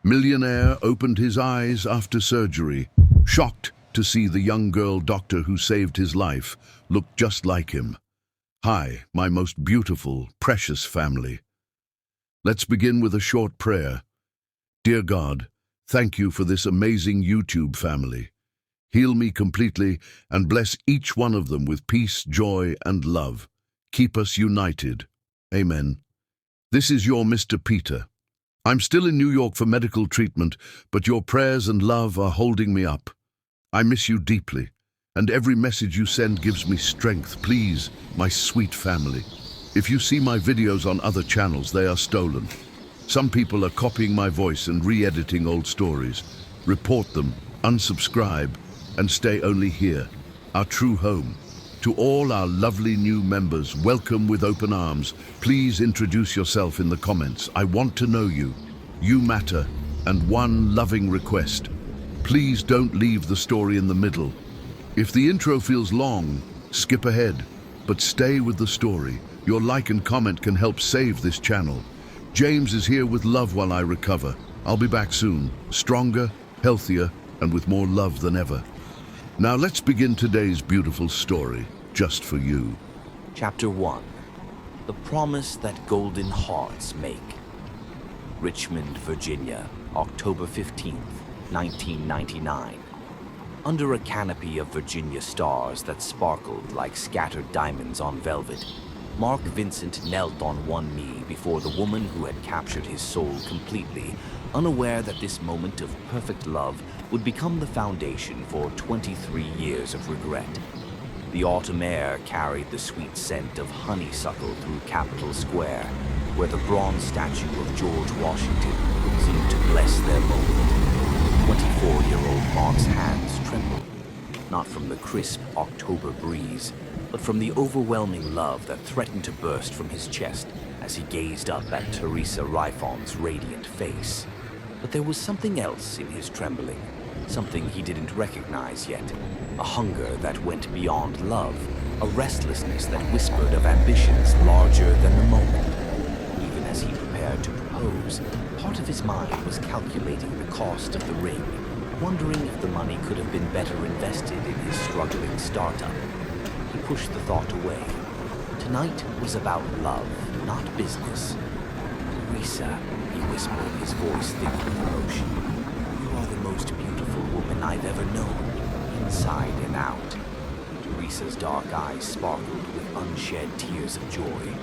Millionaire opened his eyes after surgery, shocked to see the young girl doctor who saved his life look just like him. Hi, my most beautiful, precious family. Let's begin with a short prayer. Dear God, thank you for this amazing YouTube family. Heal me completely and bless each one of them with peace, joy, and love. Keep us united. Amen. This is your Mr. Peter. I'm still in New York for medical treatment, but your prayers and love are holding me up. I miss you deeply, and every message you send gives me strength. Please, my sweet family. If you see my videos on other channels, they are stolen. Some people are copying my voice and re-editing old stories. Report them, unsubscribe, and stay only here, our true home. To all our lovely new members, welcome with open arms. Please introduce yourself in the comments. I want to know you. You matter. And one loving request. Please don't leave the story in the middle. If the intro feels long, skip ahead, but stay with the story. Your like and comment can help save this channel. James is here with love while I recover. I'll be back soon, stronger, healthier, and with more love than ever. Now let's begin today's beautiful story, just for you. Chapter 1. The Promise That Golden Hearts Make. Richmond, Virginia, October 15th, 1999. Under a canopy of Virginia stars that sparkled like scattered diamonds on velvet, Mark Vincent knelt on one knee before the woman who had captured his soul completely, unaware that this moment of perfect love would become the foundation for 23 years of regret. The autumn air carried the sweet scent of honeysuckle through Capitol Square, where the bronze statue of George Washington seemed to bless their moment. 24-year-old Mark's hands trembled, not from the crisp October breeze, but from the overwhelming love that threatened to burst from his chest as he gazed up at Teresa Rifon's radiant face. But there was something else in his trembling, something he didn't recognize yet, a hunger that went beyond love, a restlessness that whispered of ambitions larger than the moment. Even as he prepared to propose, part of his mind was calculating the cost of the ring, wondering if the money could have been better invested in his struggling startup. He pushed the thought away. Tonight was about love, not business. Teresa, he whispered, his voice thick with emotion. You are the most beautiful woman I've ever known, inside and out. Teresa's dark eyes sparkled with unshed tears of joy.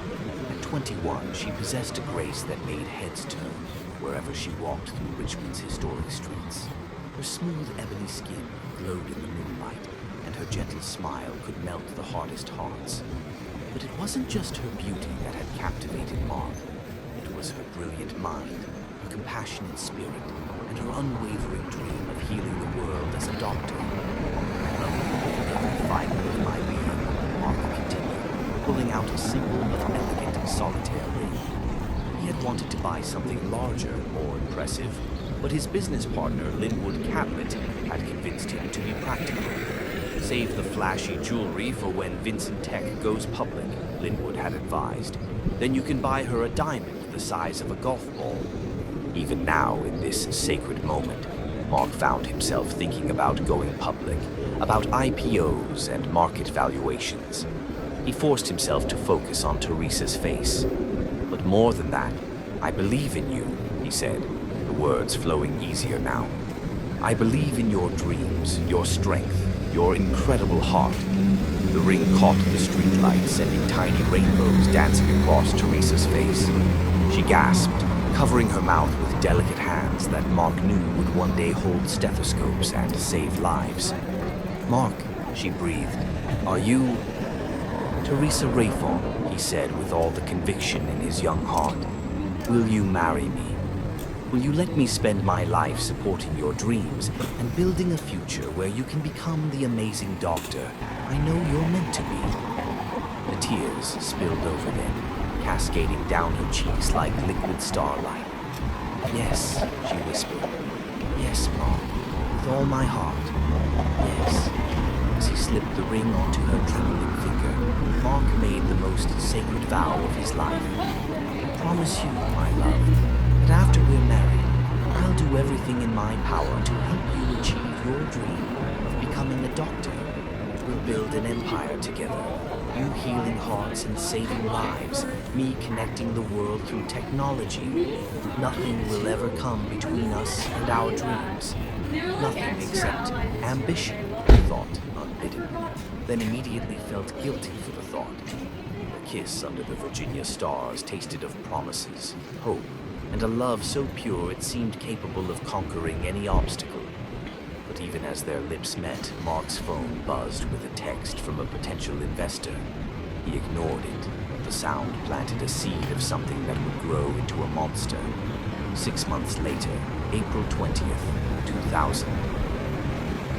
At 21, she possessed a grace that made heads turn wherever she walked through Richmond's historic streets. Her smooth ebony skin glowed in the moonlight, and her gentle smile could melt the hardest hearts. But it wasn't just her beauty that had captivated Mark. It was her brilliant mind, her compassionate spirit, and her unwavering dream of healing the world as a doctor. I love you with every fiber of my being, Mark continued, pulling out a symbol of elegant solitaire ring. He had wanted to buy something larger, more impressive, but his business partner, Linwood Catlett, had convinced him to be practical. Save the flashy jewelry for when Vincent Tech goes public, Linwood had advised. Then you can buy her a diamond the size of a golf ball. Even now, in this sacred moment, Mark found himself thinking about going public, about IPOs and market valuations. He forced himself to focus on Teresa's face. But more than that, I believe in you, he said, the words flowing easier now. I believe in your dreams, your strength, your incredible heart. The ring caught the streetlight, sending tiny rainbows dancing across Teresa's face. She gasped, covering her mouth with delicate hands that Mark knew would one day hold stethoscopes and save lives. Mark, she breathed, are you... Teresa Rayfon, he said with all the conviction in his young heart. Will you marry me? Will you let me spend my life supporting your dreams and building a future where you can become the amazing doctor I know you're meant to be? The tears spilled over them, cascading down her cheeks like liquid starlight. Yes, she whispered. Yes, Mark, with all my heart. Yes. As he slipped the ring onto her trembling finger, Mark made the most sacred vow of his life. I promise you, my love, that after we're married, I'll do everything in my power to help you achieve your dream of becoming a doctor. We'll build an empire together. You healing hearts and saving lives, me connecting the world through technology. Nothing will ever come between us and our dreams. Nothing except ambition, he thought, unbidden, then immediately felt guilty for the thought. A kiss under the Virginia stars tasted of promises, hope, and a love so pure it seemed capable of conquering any obstacle. But even as their lips met, Mark's phone buzzed with a text from a potential investor. He ignored it, but the sound planted a seed of something that would grow into a monster. 6 months later, April 20th, 2000.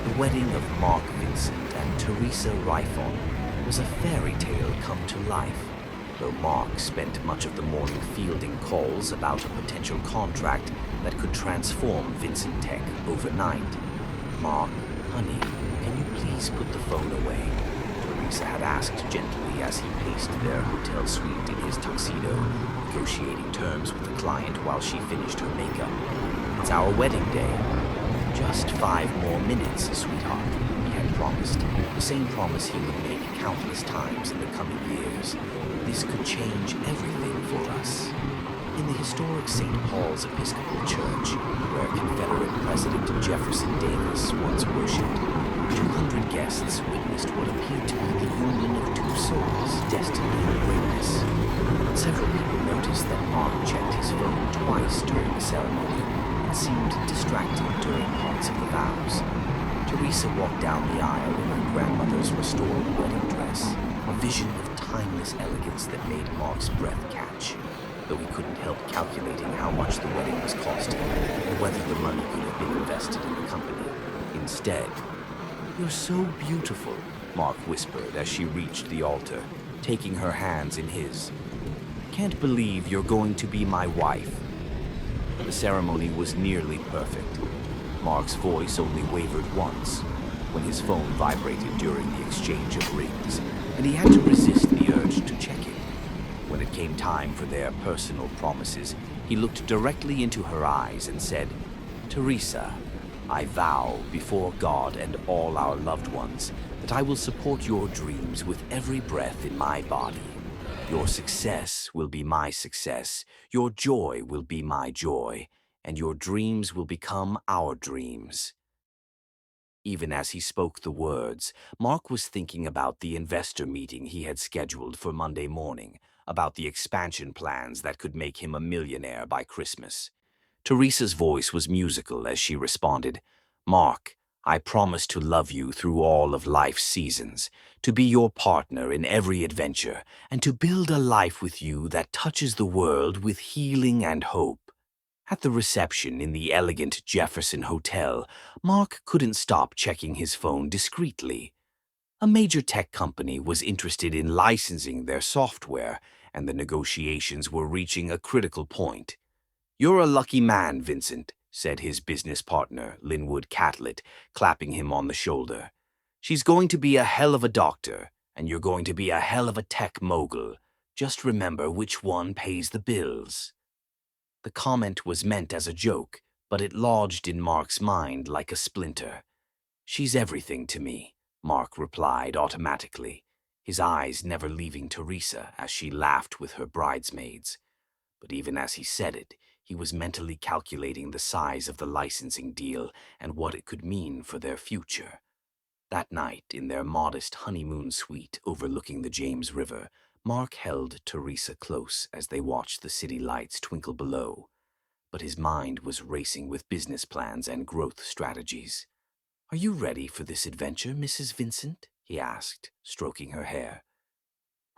The wedding of Mark Vincent and Teresa Rifon was a fairy tale come to life. Though Mark spent much of the morning fielding calls about a potential contract that could transform Vincent Tech overnight. "Mark, honey, can you please put the phone away?" Teresa had asked gently as he paced their hotel suite in his tuxedo, negotiating terms with the client while she finished her makeup. "It's our wedding day." "Just 5 more minutes, sweetheart," he had promised, the same promise he would make countless times in the coming years. This could change everything for us. In the historic St. Paul's Episcopal Church, where Confederate President Jefferson Davis once worshipped, 200 guests witnessed what appeared to be the union of 2 souls destined for greatness. Several people noticed that Mark checked his phone twice during the ceremony and seemed distracted during parts of the vows. Teresa walked down the aisle in her grandmother's restored wedding dress, a vision of timeless elegance that made Mark's breath catch, though he couldn't help calculating how much the wedding was costing and whether the money could have been invested in the company. Instead, "You're so beautiful," Mark whispered as she reached the altar, taking her hands in his. "Can't believe you're going to be my wife." The ceremony was nearly perfect. Mark's voice only wavered once, when his phone vibrated during the exchange of rings, and he had to resist the urge to check it. When it came time for their personal promises, he looked directly into her eyes and said, "Teresa, I vow before God and all our loved ones that I will support your dreams with every breath in my body. Your success will be my success, your joy will be my joy, and your dreams will become our dreams." Even as he spoke the words, Mark was thinking about the investor meeting he had scheduled for Monday morning, about the expansion plans that could make him a millionaire by Christmas. Teresa's voice was musical as she responded, "Mark, I promise to love you through all of life's seasons, to be your partner in every adventure, and to build a life with you that touches the world with healing and hope." At the reception in the elegant Jefferson Hotel, Mark couldn't stop checking his phone discreetly. A major tech company was interested in licensing their software, and the negotiations were reaching a critical point. "You're a lucky man, Vincent," said his business partner, Linwood Catlett, clapping him on the shoulder. "She's going to be a hell of a doctor, and you're going to be a hell of a tech mogul. Just remember which one pays the bills." The comment was meant as a joke, but it lodged in Mark's mind like a splinter. "She's everything to me," Mark replied automatically, his eyes never leaving Teresa as she laughed with her bridesmaids. But even as he said it, he was mentally calculating the size of the licensing deal and what it could mean for their future. That night, in their modest honeymoon suite overlooking the James River, Mark held Teresa close as they watched the city lights twinkle below. But his mind was racing with business plans and growth strategies. "Are you ready for this adventure, Mrs. Vincent?" he asked, stroking her hair.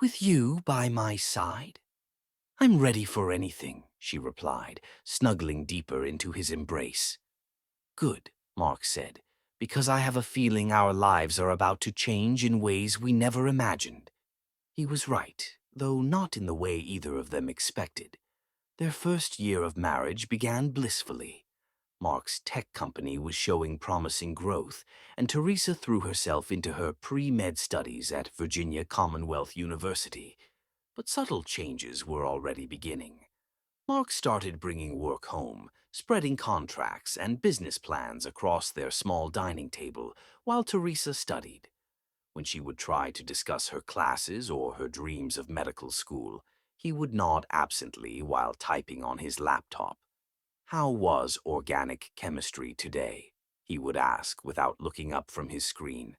"With you by my side?" "I'm ready for anything," she replied, snuggling deeper into his embrace. "Good," Mark said, "because I have a feeling our lives are about to change in ways we never imagined." He was right, though not in the way either of them expected. Their first year of marriage began blissfully. Mark's tech company was showing promising growth, and Teresa threw herself into her pre-med studies at Virginia Commonwealth University. But subtle changes were already beginning. Mark started bringing work home, spreading contracts and business plans across their small dining table while Teresa studied. When she would try to discuss her classes or her dreams of medical school, he would nod absently while typing on his laptop. "How was organic chemistry today?" he would ask without looking up from his screen.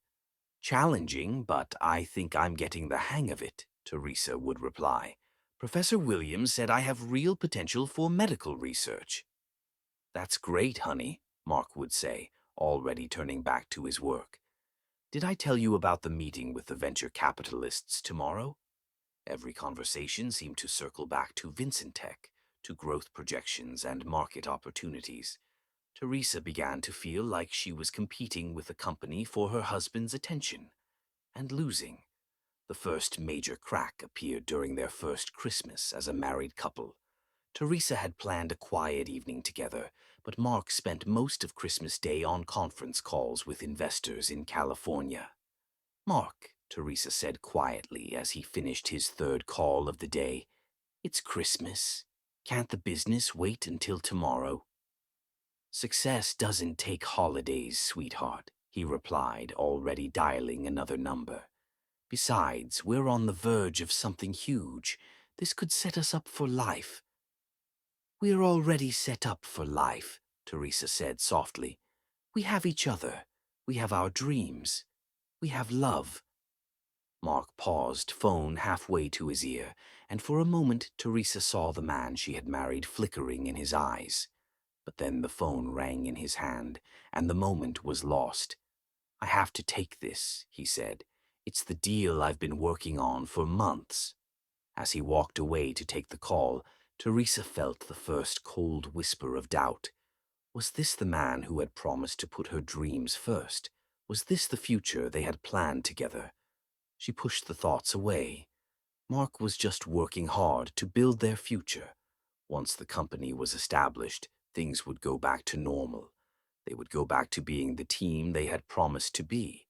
"Challenging, but I think I'm getting the hang of it," Teresa would reply. "Professor Williams said I have real potential for medical research." "That's great, honey," Mark would say, already turning back to his work. "Did I tell you about the meeting with the venture capitalists tomorrow?" Every conversation seemed to circle back to Vincentech, to growth projections and market opportunities. Teresa began to feel like she was competing with the company for her husband's attention, and losing. The first major crack appeared during their first Christmas as a married couple. Teresa had planned a quiet evening together, but Mark spent most of Christmas Day on conference calls with investors in California. "Mark," Teresa said quietly as he finished his third call of the day, "it's Christmas. Can't the business wait until tomorrow?" "Success doesn't take holidays, sweetheart," he replied, already dialing another number. "Besides, we're on the verge of something huge. This could set us up for life." "We're already set up for life," Teresa said softly. "We have each other. We have our dreams. We have love." Mark paused, phone halfway to his ear, and for a moment Teresa saw the man she had married flickering in his eyes. But then the phone rang in his hand, and the moment was lost. "I have to take this," he said. "It's the deal I've been working on for months." As he walked away to take the call, Teresa felt the first cold whisper of doubt. Was this the man who had promised to put her dreams first? Was this the future they had planned together? She pushed the thoughts away. Mark was just working hard to build their future. Once the company was established, things would go back to normal. They would go back to being the team they had promised to be.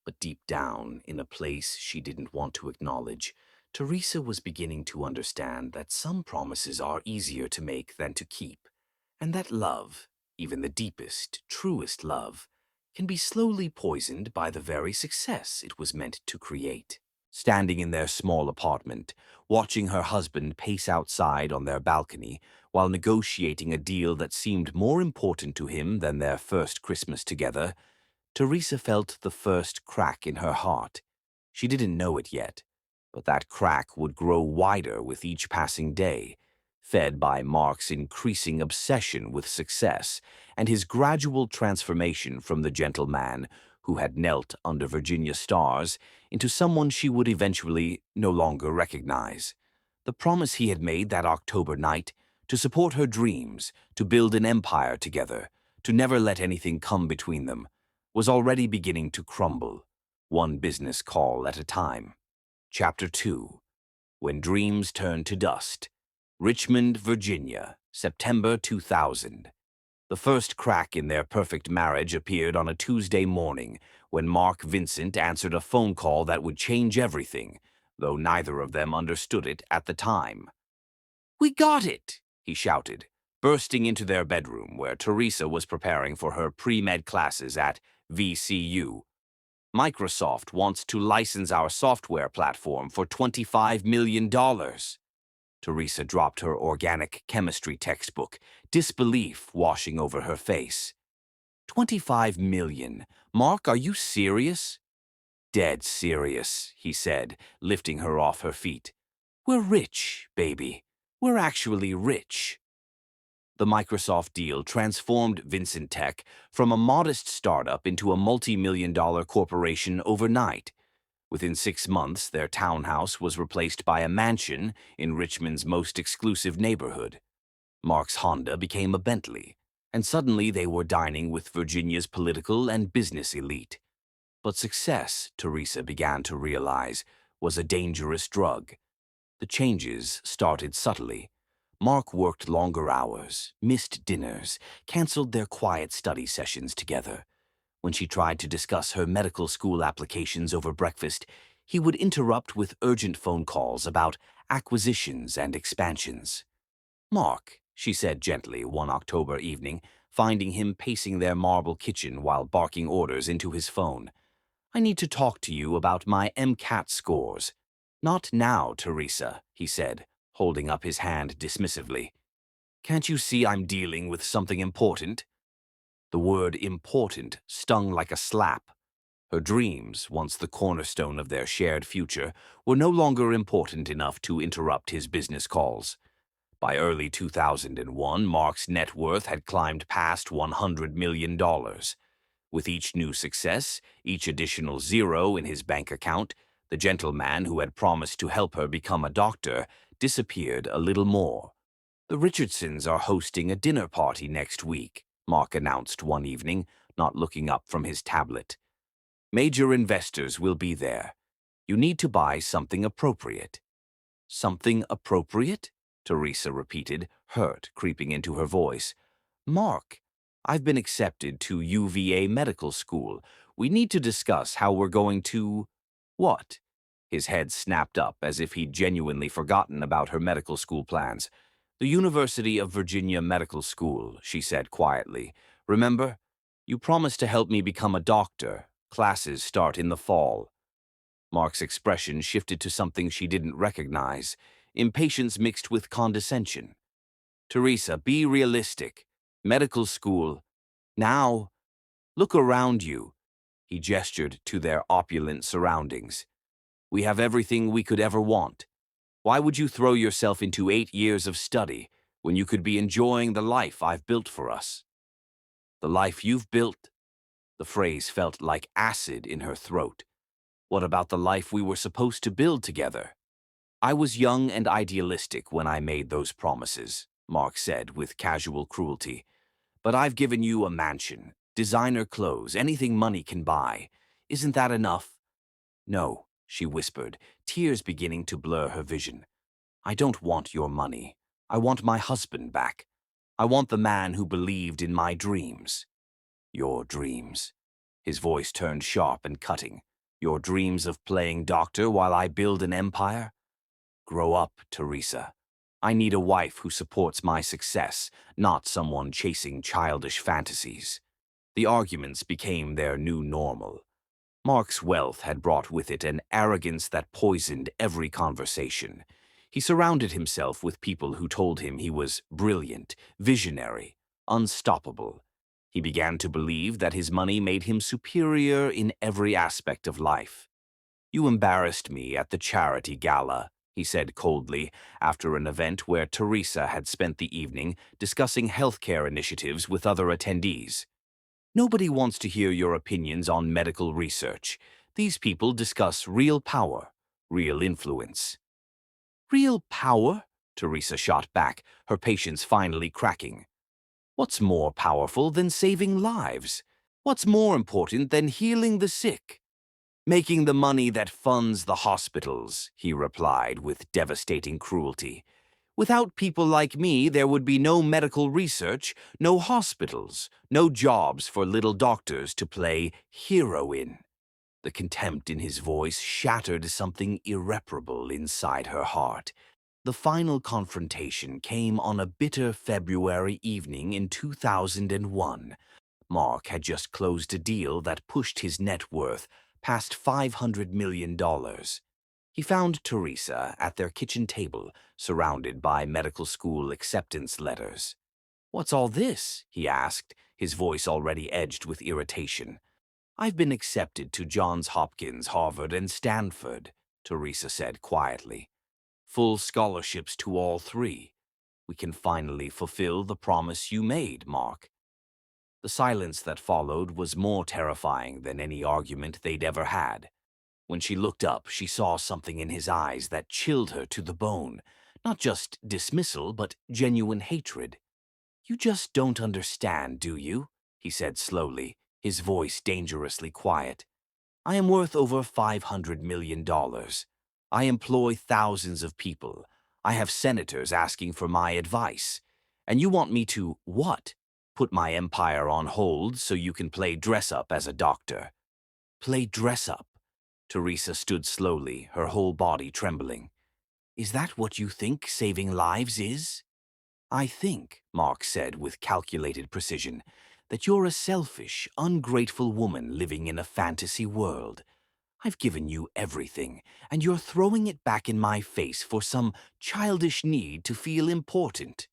But deep down, in a place she didn't want to acknowledge, Teresa was beginning to understand that some promises are easier to make than to keep, and that love, even the deepest, truest love, can be slowly poisoned by the very success it was meant to create. Standing in their small apartment, watching her husband pace outside on their balcony while negotiating a deal that seemed more important to him than their first Christmas together, Teresa felt the first crack in her heart. She didn't know it yet, but that crack would grow wider with each passing day, fed by Mark's increasing obsession with success and his gradual transformation from the gentleman who had knelt under Virginia stars into someone she would eventually no longer recognize. The promise he had made that October night to support her dreams, to build an empire together, to never let anything come between them, was already beginning to crumble, one business call at a time. Chapter 2. When Dreams Turn to Dust. Richmond, Virginia, September 2000. The first crack in their perfect marriage appeared on a Tuesday morning when Mark Vincent answered a phone call that would change everything, though neither of them understood it at the time. "We got it!" he shouted, bursting into their bedroom where Teresa was preparing for her pre-med classes at VCU. "Microsoft wants to license our software platform for $25 million. Teresa dropped her organic chemistry textbook, disbelief washing over her face. "$25 million? Mark, are you serious?" "Dead serious," he said, lifting her off her feet. "We're rich, baby. We're actually rich." The Microsoft deal transformed Vincentech from a modest startup into a multi-million-dollar corporation overnight. Within 6 months, their townhouse was replaced by a mansion in Richmond's most exclusive neighborhood. Mark's Honda became a Bentley, and suddenly they were dining with Virginia's political and business elite. But success, Teresa began to realize, was a dangerous drug. The changes started subtly. Mark worked longer hours, missed dinners, canceled their quiet study sessions together. When she tried to discuss her medical school applications over breakfast, he would interrupt with urgent phone calls about acquisitions and expansions. "Mark," she said gently one October evening, finding him pacing their marble kitchen while barking orders into his phone. "I need to talk to you about my MCAT scores." "Not now, Teresa," he said, holding up his hand dismissively. "Can't you see I'm dealing with something important?" The word important stung like a slap. Her dreams, once the cornerstone of their shared future, were no longer important enough to interrupt his business calls. By early 2001, Mark's net worth had climbed past $100 million. With each new success, each additional zero in his bank account, the gentleman who had promised to help her become a doctor disappeared a little more. "The Richardsons are hosting a dinner party next week," Mark announced one evening, not looking up from his tablet. "Major investors will be there. You need to buy something appropriate." "Something appropriate?" Teresa repeated, hurt creeping into her voice. "Mark, I've been accepted to UVA medical school. We need to discuss how we're going to—" "What?" His head snapped up as if he'd genuinely forgotten about her medical school plans. "The University of Virginia Medical School," she said quietly. "Remember? You promised to help me become a doctor. Classes start in the fall." Mark's expression shifted to something she didn't recognize, impatience mixed with condescension. "Teresa, be realistic. Medical school. Now, look around you." He gestured to their opulent surroundings. "We have everything we could ever want. Why would you throw yourself into 8 years of study when you could be enjoying the life I've built for us?" "The life you've built?" The phrase felt like acid in her throat. "What about the life we were supposed to build together?" "I was young and idealistic when I made those promises," Mark said with casual cruelty. "But I've given you a mansion, designer clothes, anything money can buy. Isn't that enough?" "No," she whispered, tears beginning to blur her vision. "I don't want your money. I want my husband back. I want the man who believed in my dreams." "Your dreams?" His voice turned sharp and cutting. "Your dreams of playing doctor while I build an empire? Grow up, Teresa. I need a wife who supports my success, not someone chasing childish fantasies." The arguments became their new normal. Mark's wealth had brought with it an arrogance that poisoned every conversation. He surrounded himself with people who told him he was brilliant, visionary, unstoppable. He began to believe that his money made him superior in every aspect of life. "You embarrassed me at the charity gala," he said coldly, after an event where Teresa had spent the evening discussing healthcare initiatives with other attendees. "Nobody wants to hear your opinions on medical research. These people discuss real power, real influence." "Real power?" Teresa shot back, her patience finally cracking. "What's more powerful than saving lives? What's more important than healing the sick?" "Making the money that funds the hospitals," he replied with devastating cruelty. "Without people like me, there would be no medical research, no hospitals, no jobs for little doctors to play hero in." The contempt in his voice shattered something irreparable inside her heart. The final confrontation came on a bitter February evening in 2001. Mark had just closed a deal that pushed his net worth past $500 million. He found Teresa at their kitchen table, surrounded by medical school acceptance letters. "What's all this?" he asked, his voice already edged with irritation. "I've been accepted to Johns Hopkins, Harvard, and Stanford," Teresa said quietly. "Full scholarships to all three. We can finally fulfill the promise you made, Mark." The silence that followed was more terrifying than any argument they'd ever had. When she looked up, she saw something in his eyes that chilled her to the bone. Not just dismissal, but genuine hatred. "You just don't understand, do you?" he said slowly, his voice dangerously quiet. "I am worth over $500 million. I employ thousands of people. I have senators asking for my advice. And you want me to what? Put my empire on hold so you can play dress-up as a doctor." "Play dress-up?" Teresa stood slowly, her whole body trembling. "Is that what you think saving lives is?" I think, Mark said with calculated precision, that you're a selfish, ungrateful woman living in a fantasy world. I've given you everything, and you're throwing it back in my face for some childish need to feel important.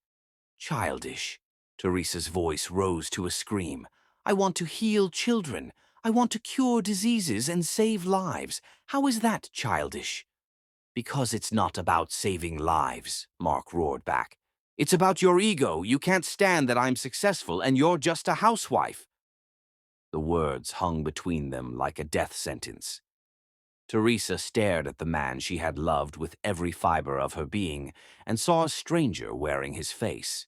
Childish. Teresa's voice rose to a scream. I want to heal children. I want to cure diseases and save lives. How is that childish? Because it's not about saving lives, Mark roared back. It's about your ego. You can't stand that I'm successful and you're just a housewife. The words hung between them like a death sentence. Teresa stared at the man she had loved with every fiber of her being and saw a stranger wearing his face.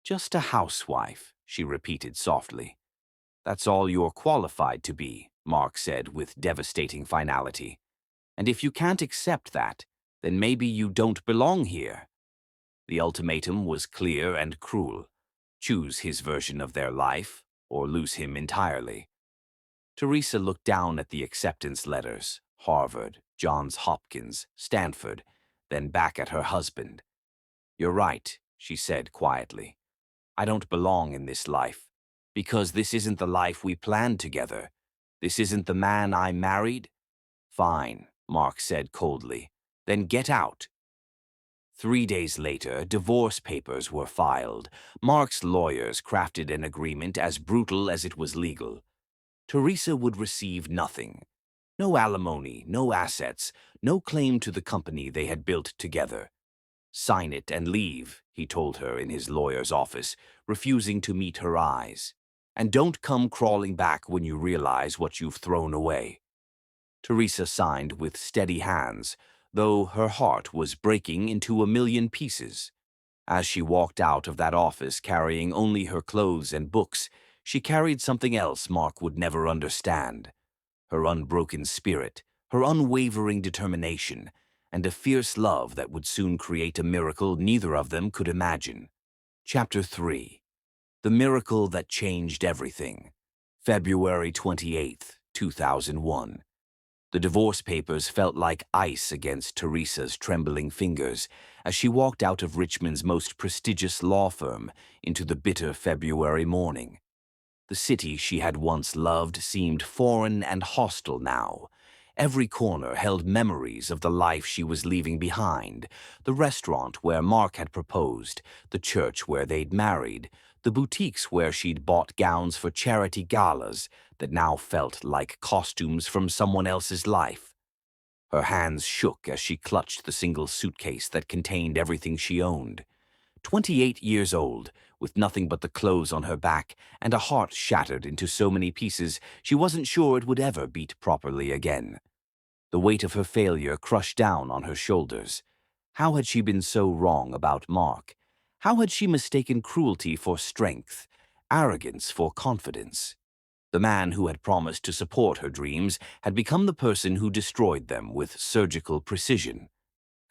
Just a housewife, she repeated softly. That's all you're qualified to be, Mark said with devastating finality. And if you can't accept that, then maybe you don't belong here. The ultimatum was clear and cruel. Choose his version of their life, or lose him entirely. Teresa looked down at the acceptance letters, Harvard, Johns Hopkins, Stanford, then back at her husband. You're right, she said quietly. I don't belong in this life, because this isn't the life we planned together. This isn't the man I married. Fine, Mark said coldly. Then get out. 3 days later, divorce papers were filed. Mark's lawyers crafted an agreement as brutal as it was legal. Teresa would receive nothing. No alimony, no assets, no claim to the company they had built together. Sign it and leave, he told her in his lawyer's office, refusing to meet her eyes. And don't come crawling back when you realize what you've thrown away. Teresa signed with steady hands, though her heart was breaking into a million pieces. As she walked out of that office carrying only her clothes and books, she carried something else Mark would never understand. Her unbroken spirit, her unwavering determination, and a fierce love that would soon create a miracle neither of them could imagine. Chapter 3. The Miracle That Changed Everything. February 28th, 2001. The divorce papers felt like ice against Teresa's trembling fingers as she walked out of Richmond's most prestigious law firm into the bitter February morning. The city she had once loved seemed foreign and hostile now. Every corner held memories of the life she was leaving behind, the restaurant where Mark had proposed, the church where they'd married, the boutiques where she'd bought gowns for charity galas that now felt like costumes from someone else's life. Her hands shook as she clutched the single suitcase that contained everything she owned. 28 years old, with nothing but the clothes on her back and a heart shattered into so many pieces she wasn't sure it would ever beat properly again. The weight of her failure crushed down on her shoulders. How had she been so wrong about Mark? How had she mistaken cruelty for strength, arrogance for confidence? The man who had promised to support her dreams had become the person who destroyed them with surgical precision.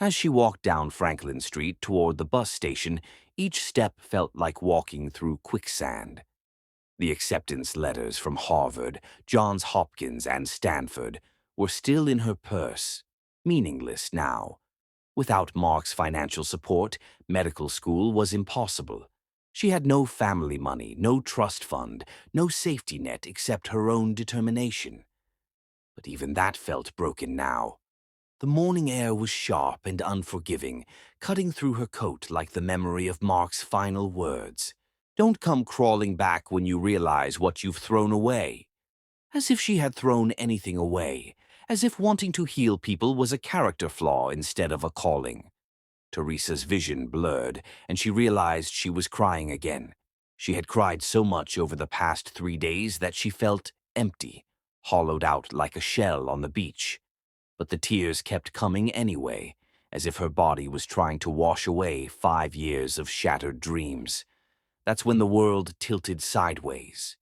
As she walked down Franklin Street toward the bus station, each step felt like walking through quicksand. The acceptance letters from Harvard, Johns Hopkins, and Stanford were still in her purse, meaningless now. Without Mark's financial support, medical school was impossible. She had no family money, no trust fund, no safety net except her own determination. But even that felt broken now. The morning air was sharp and unforgiving, cutting through her coat like the memory of Mark's final words. Don't come crawling back when you realize what you've thrown away. As if she had thrown anything away, as if wanting to heal people was a character flaw instead of a calling. Teresa's vision blurred, and she realized she was crying again. She had cried so much over the past 3 days that she felt empty, hollowed out like a shell on the beach. But the tears kept coming anyway, as if her body was trying to wash away 5 years of shattered dreams. That's when the world tilted sideways.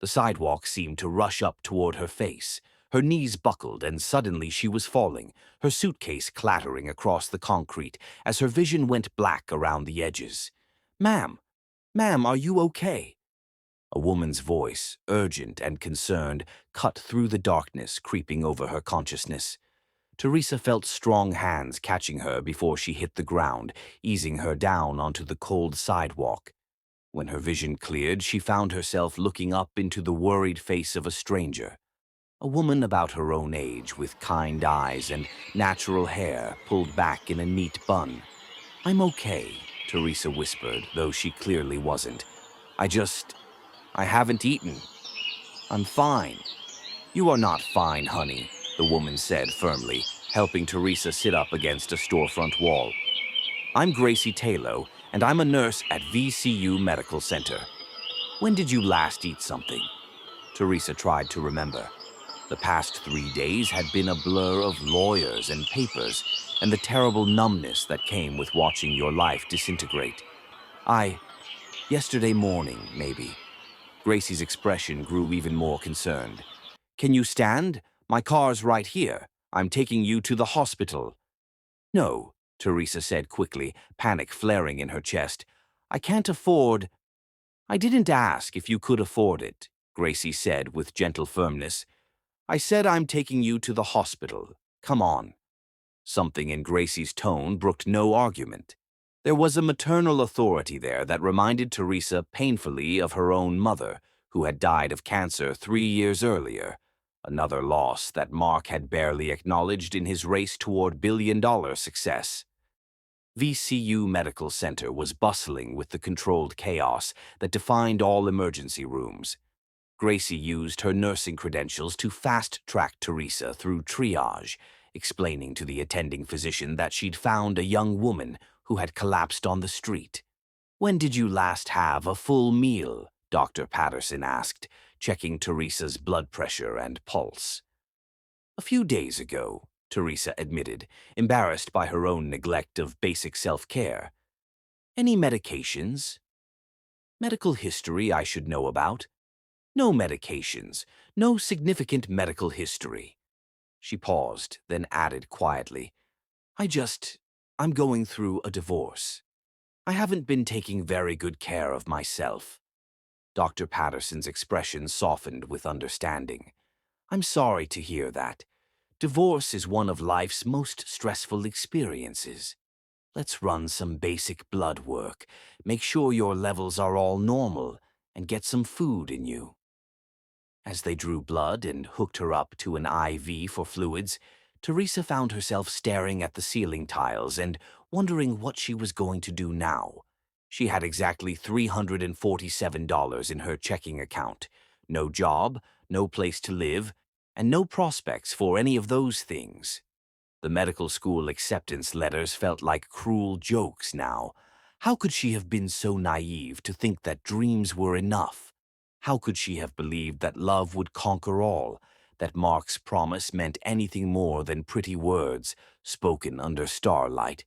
The sidewalk seemed to rush up toward her face. Her knees buckled, and suddenly she was falling, her suitcase clattering across the concrete as her vision went black around the edges. Ma'am, are you okay? A woman's voice, urgent and concerned, cut through the darkness creeping over her consciousness. Teresa felt strong hands catching her before she hit the ground, easing her down onto the cold sidewalk. When her vision cleared, she found herself looking up into the worried face of a stranger. A woman about her own age, with kind eyes and natural hair pulled back in a neat bun. "I'm okay," Teresa whispered, though she clearly wasn't. I haven't eaten. I'm fine." "You are not fine, honey," the woman said firmly, helping Teresa sit up against a storefront wall. "I'm Gracie Taylor, and I'm a nurse at VCU Medical Center. When did you last eat something?" Teresa tried to remember. The past 3 days had been a blur of lawyers and papers, and the terrible numbness that came with watching your life disintegrate. Yesterday morning, maybe." Gracie's expression grew even more concerned. "Can you stand? My car's right here. I'm taking you to the hospital." "No," Teresa said quickly, panic flaring in her chest. "I can't afford—" "I didn't ask if you could afford it," Gracie said with gentle firmness. "I said I'm taking you to the hospital. Come on." Something in Gracie's tone brooked no argument. There was a maternal authority there that reminded Teresa painfully of her own mother, who had died of cancer 3 years earlier, another loss that Mark had barely acknowledged in his race toward billion-dollar success. VCU Medical Center was bustling with the controlled chaos that defined all emergency rooms. Gracie used her nursing credentials to fast-track Teresa through triage, explaining to the attending physician that she'd found a young woman who had collapsed on the street. "When did you last have a full meal?" Dr. Patterson asked, checking Teresa's blood pressure and pulse. "A few days ago," Teresa admitted, embarrassed by her own neglect of basic self-care. "Any medications?" "Medical history I should know about?" "No medications. No significant medical history." She paused, then added quietly, I'm going through a divorce. I haven't been taking very good care of myself." Dr. Patterson's expression softened with understanding. "I'm sorry to hear that. Divorce is one of life's most stressful experiences. Let's run some basic blood work, make sure your levels are all normal, and get some food in you." As they drew blood and hooked her up to an IV for fluids, Teresa found herself staring at the ceiling tiles and wondering what she was going to do now. She had exactly $347 in her checking account, no job, no place to live, and no prospects for any of those things. The medical school acceptance letters felt like cruel jokes now. How could she have been so naive to think that dreams were enough? How could she have believed that love would conquer all, that Mark's promise meant anything more than pretty words spoken under starlight?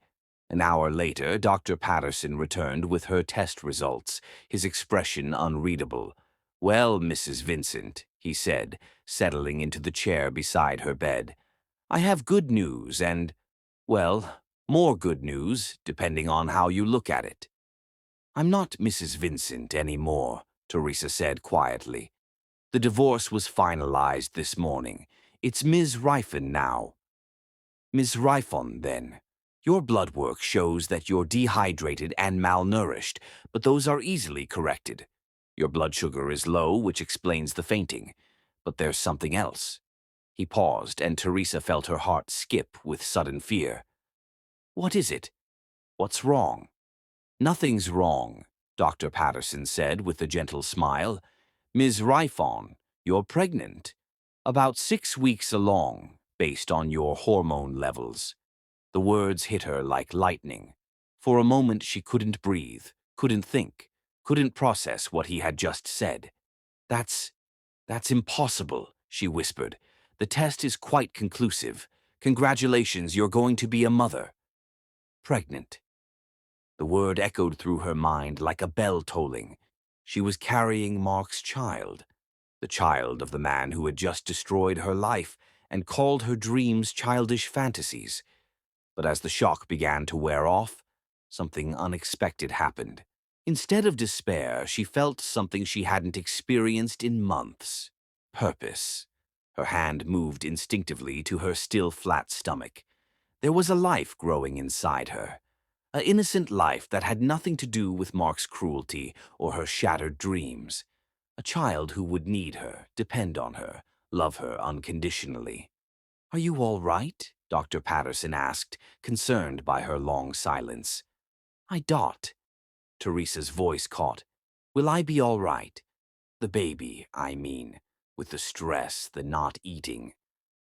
An hour later, Dr. Patterson returned with her test results, his expression unreadable. "Well, Mrs. Vincent," he said, settling into the chair beside her bed, "I have good news and, well, more good news, depending on how you look at it." "I'm not Mrs. Vincent anymore," Teresa said quietly. "The divorce was finalized this morning. It's Ms. Riffon now." "Ms. Riffon, then. Your blood work shows that you're dehydrated and malnourished, but those are easily corrected. Your blood sugar is low, which explains the fainting. But there's something else." He paused, and Teresa felt her heart skip with sudden fear. "What is it? What's wrong?" "Nothing's wrong," Dr. Patterson said with a gentle smile. "Ms. Riffon, you're pregnant. About 6 weeks along, based on your hormone levels." The words hit her like lightning. For a moment she couldn't breathe, couldn't think, couldn't process what he had just said. That's impossible," she whispered. "The test is quite conclusive. Congratulations, you're going to be a mother." Pregnant. The word echoed through her mind like a bell tolling. She was carrying Mark's child, the child of the man who had just destroyed her life and called her dreams childish fantasies. But as the shock began to wear off, something unexpected happened. Instead of despair, she felt something she hadn't experienced in months. Purpose. Her hand moved instinctively to her still flat stomach. There was a life growing inside her, an innocent life that had nothing to do with Mark's cruelty or her shattered dreams. A child who would need her, depend on her, love her unconditionally. "Are you all right?" Dr. Patterson asked, concerned by her long silence. "I dot." Teresa's voice caught. "Will I be all right? The baby, I mean, with the stress, the not eating."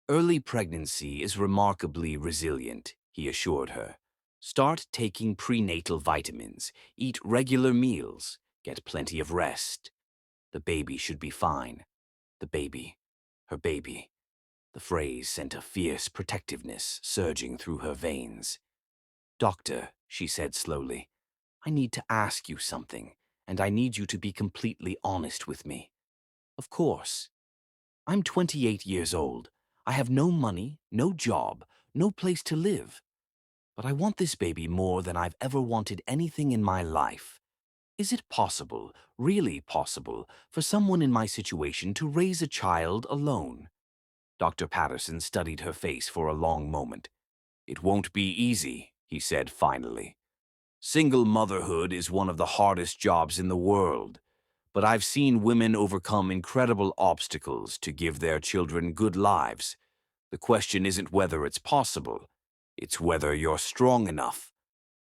"Early pregnancy is remarkably resilient," he assured her. "Start taking prenatal vitamins, eat regular meals, get plenty of rest. The baby should be fine. The baby, her baby." The phrase sent a fierce protectiveness surging through her veins. "Doctor," she said slowly, "I need to ask you something, and I need you to be completely honest with me." "Of course." "I'm 28 years old. I have no money, no job, no place to live. But I want this baby more than I've ever wanted anything in my life. Is it possible, really possible, for someone in my situation to raise a child alone?" Dr. Patterson studied her face for a long moment. "It won't be easy," he said finally. "Single motherhood is one of the hardest jobs in the world. But I've seen women overcome incredible obstacles to give their children good lives. The question isn't whether it's possible, it's whether you're strong enough."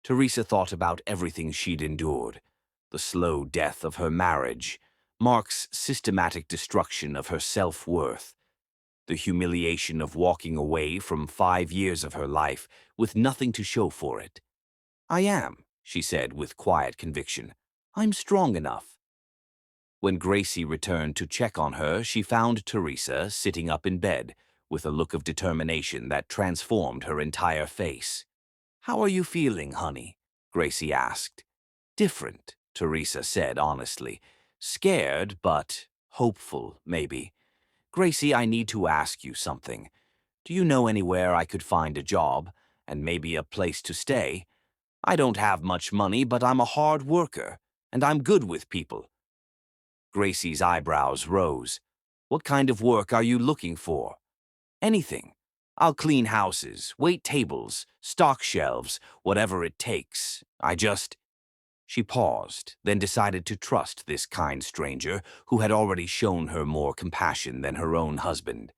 Teresa thought about everything she'd endured: the slow death of her marriage, Mark's systematic destruction of her self-worth, the humiliation of walking away from 5 years of her life with nothing to show for it. "I am," she said with quiet conviction. "I'm strong enough." When Gracie returned to check on her, she found Teresa sitting up in bed, with a look of determination that transformed her entire face. "How are you feeling, honey?" Gracie asked. "Different," Teresa said honestly. "Scared, but hopeful, maybe. Gracie, I need to ask you something. Do you know anywhere I could find a job, and maybe a place to stay? I don't have much money, but I'm a hard worker, and I'm good with people." Gracie's eyebrows rose. "What kind of work are you looking for?" "Anything. I'll clean houses, wait tables, stock shelves, whatever it takes. I just—" She paused, then decided to trust this kind stranger who had already shown her more compassion than her own husband.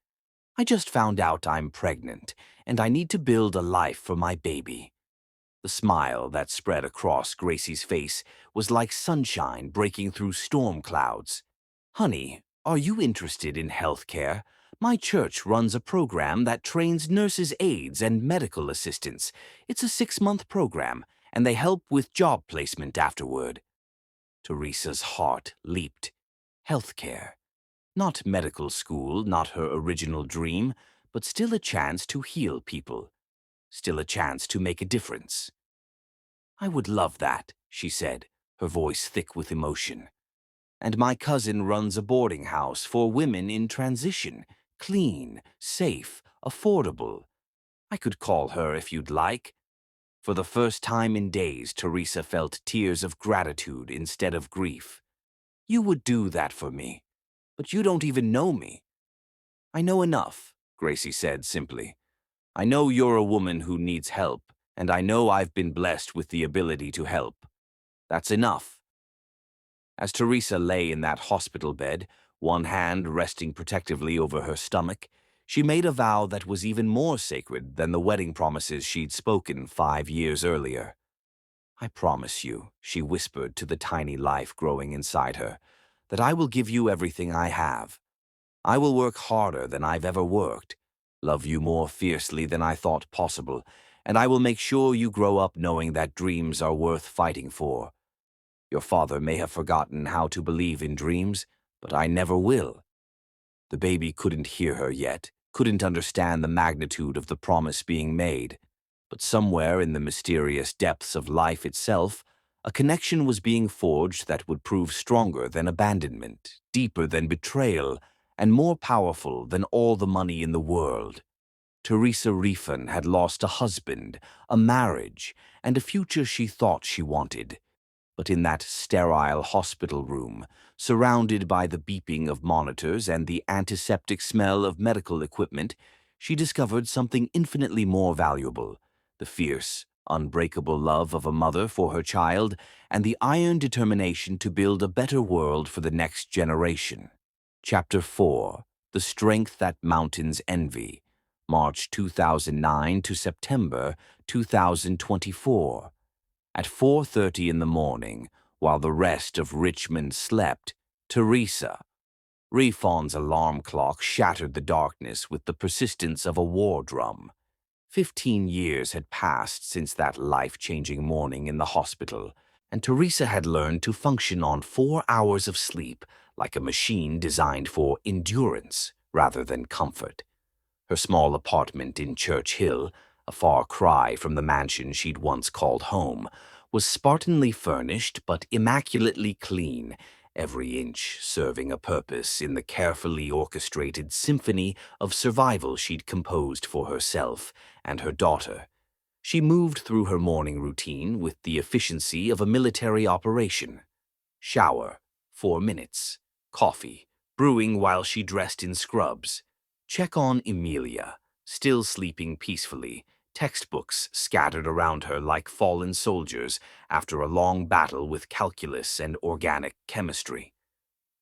"I just found out I'm pregnant, and I need to build a life for my baby." The smile that spread across Gracie's face was like sunshine breaking through storm clouds. "Honey, are you interested in health care? My church runs a program that trains nurses' aides and medical assistants. It's a 6-month program, and they help with job placement afterward." Teresa's heart leaped. Healthcare. Not medical school, not her original dream, but still a chance to heal people. Still a chance to make a difference. "I would love that," she said, her voice thick with emotion. "And my cousin runs a boarding house for women in transition. Clean, safe, affordable. I could call her if you'd like." For the first time in days, Teresa felt tears of gratitude instead of grief. "You would do that for me. But you don't even know me." "I know enough," Gracie said simply. "I know you're a woman who needs help, and I know I've been blessed with the ability to help. That's enough." As Teresa lay in that hospital bed, one hand resting protectively over her stomach, she made a vow that was even more sacred than the wedding promises she'd spoken 5 years earlier. "I promise you," she whispered to the tiny life growing inside her, "that I will give you everything I have. I will work harder than I've ever worked, love you more fiercely than I thought possible, and I will make sure you grow up knowing that dreams are worth fighting for. Your father may have forgotten how to believe in dreams, but I never will." The baby couldn't hear her yet, couldn't understand the magnitude of the promise being made. But somewhere in the mysterious depths of life itself, a connection was being forged that would prove stronger than abandonment, deeper than betrayal, and more powerful than all the money in the world. Teresa Riefan had lost a husband, a marriage, and a future she thought she wanted. But in that sterile hospital room, surrounded by the beeping of monitors and the antiseptic smell of medical equipment, she discovered something infinitely more valuable: the fierce, unbreakable love of a mother for her child and the iron determination to build a better world for the next generation. Chapter 4: The Strength That Mountains Envy, March 2009 to September 2024. At 4:30 in the morning, while the rest of Richmond slept, Teresa, Refawn's alarm clock, shattered the darkness with the persistence of a war drum. 15 years had passed since that life-changing morning in the hospital, and Teresa had learned to function on 4 hours of sleep like a machine designed for endurance rather than comfort. Her small apartment in Church Hill, a far cry from the mansion she'd once called home, was spartanly furnished but immaculately clean, every inch serving a purpose in the carefully orchestrated symphony of survival she'd composed for herself and her daughter. She moved through her morning routine with the efficiency of a military operation. Shower, 4 minutes. Coffee, brewing while she dressed in scrubs. Check on Emilia, still sleeping peacefully, textbooks scattered around her like fallen soldiers after a long battle with calculus and organic chemistry.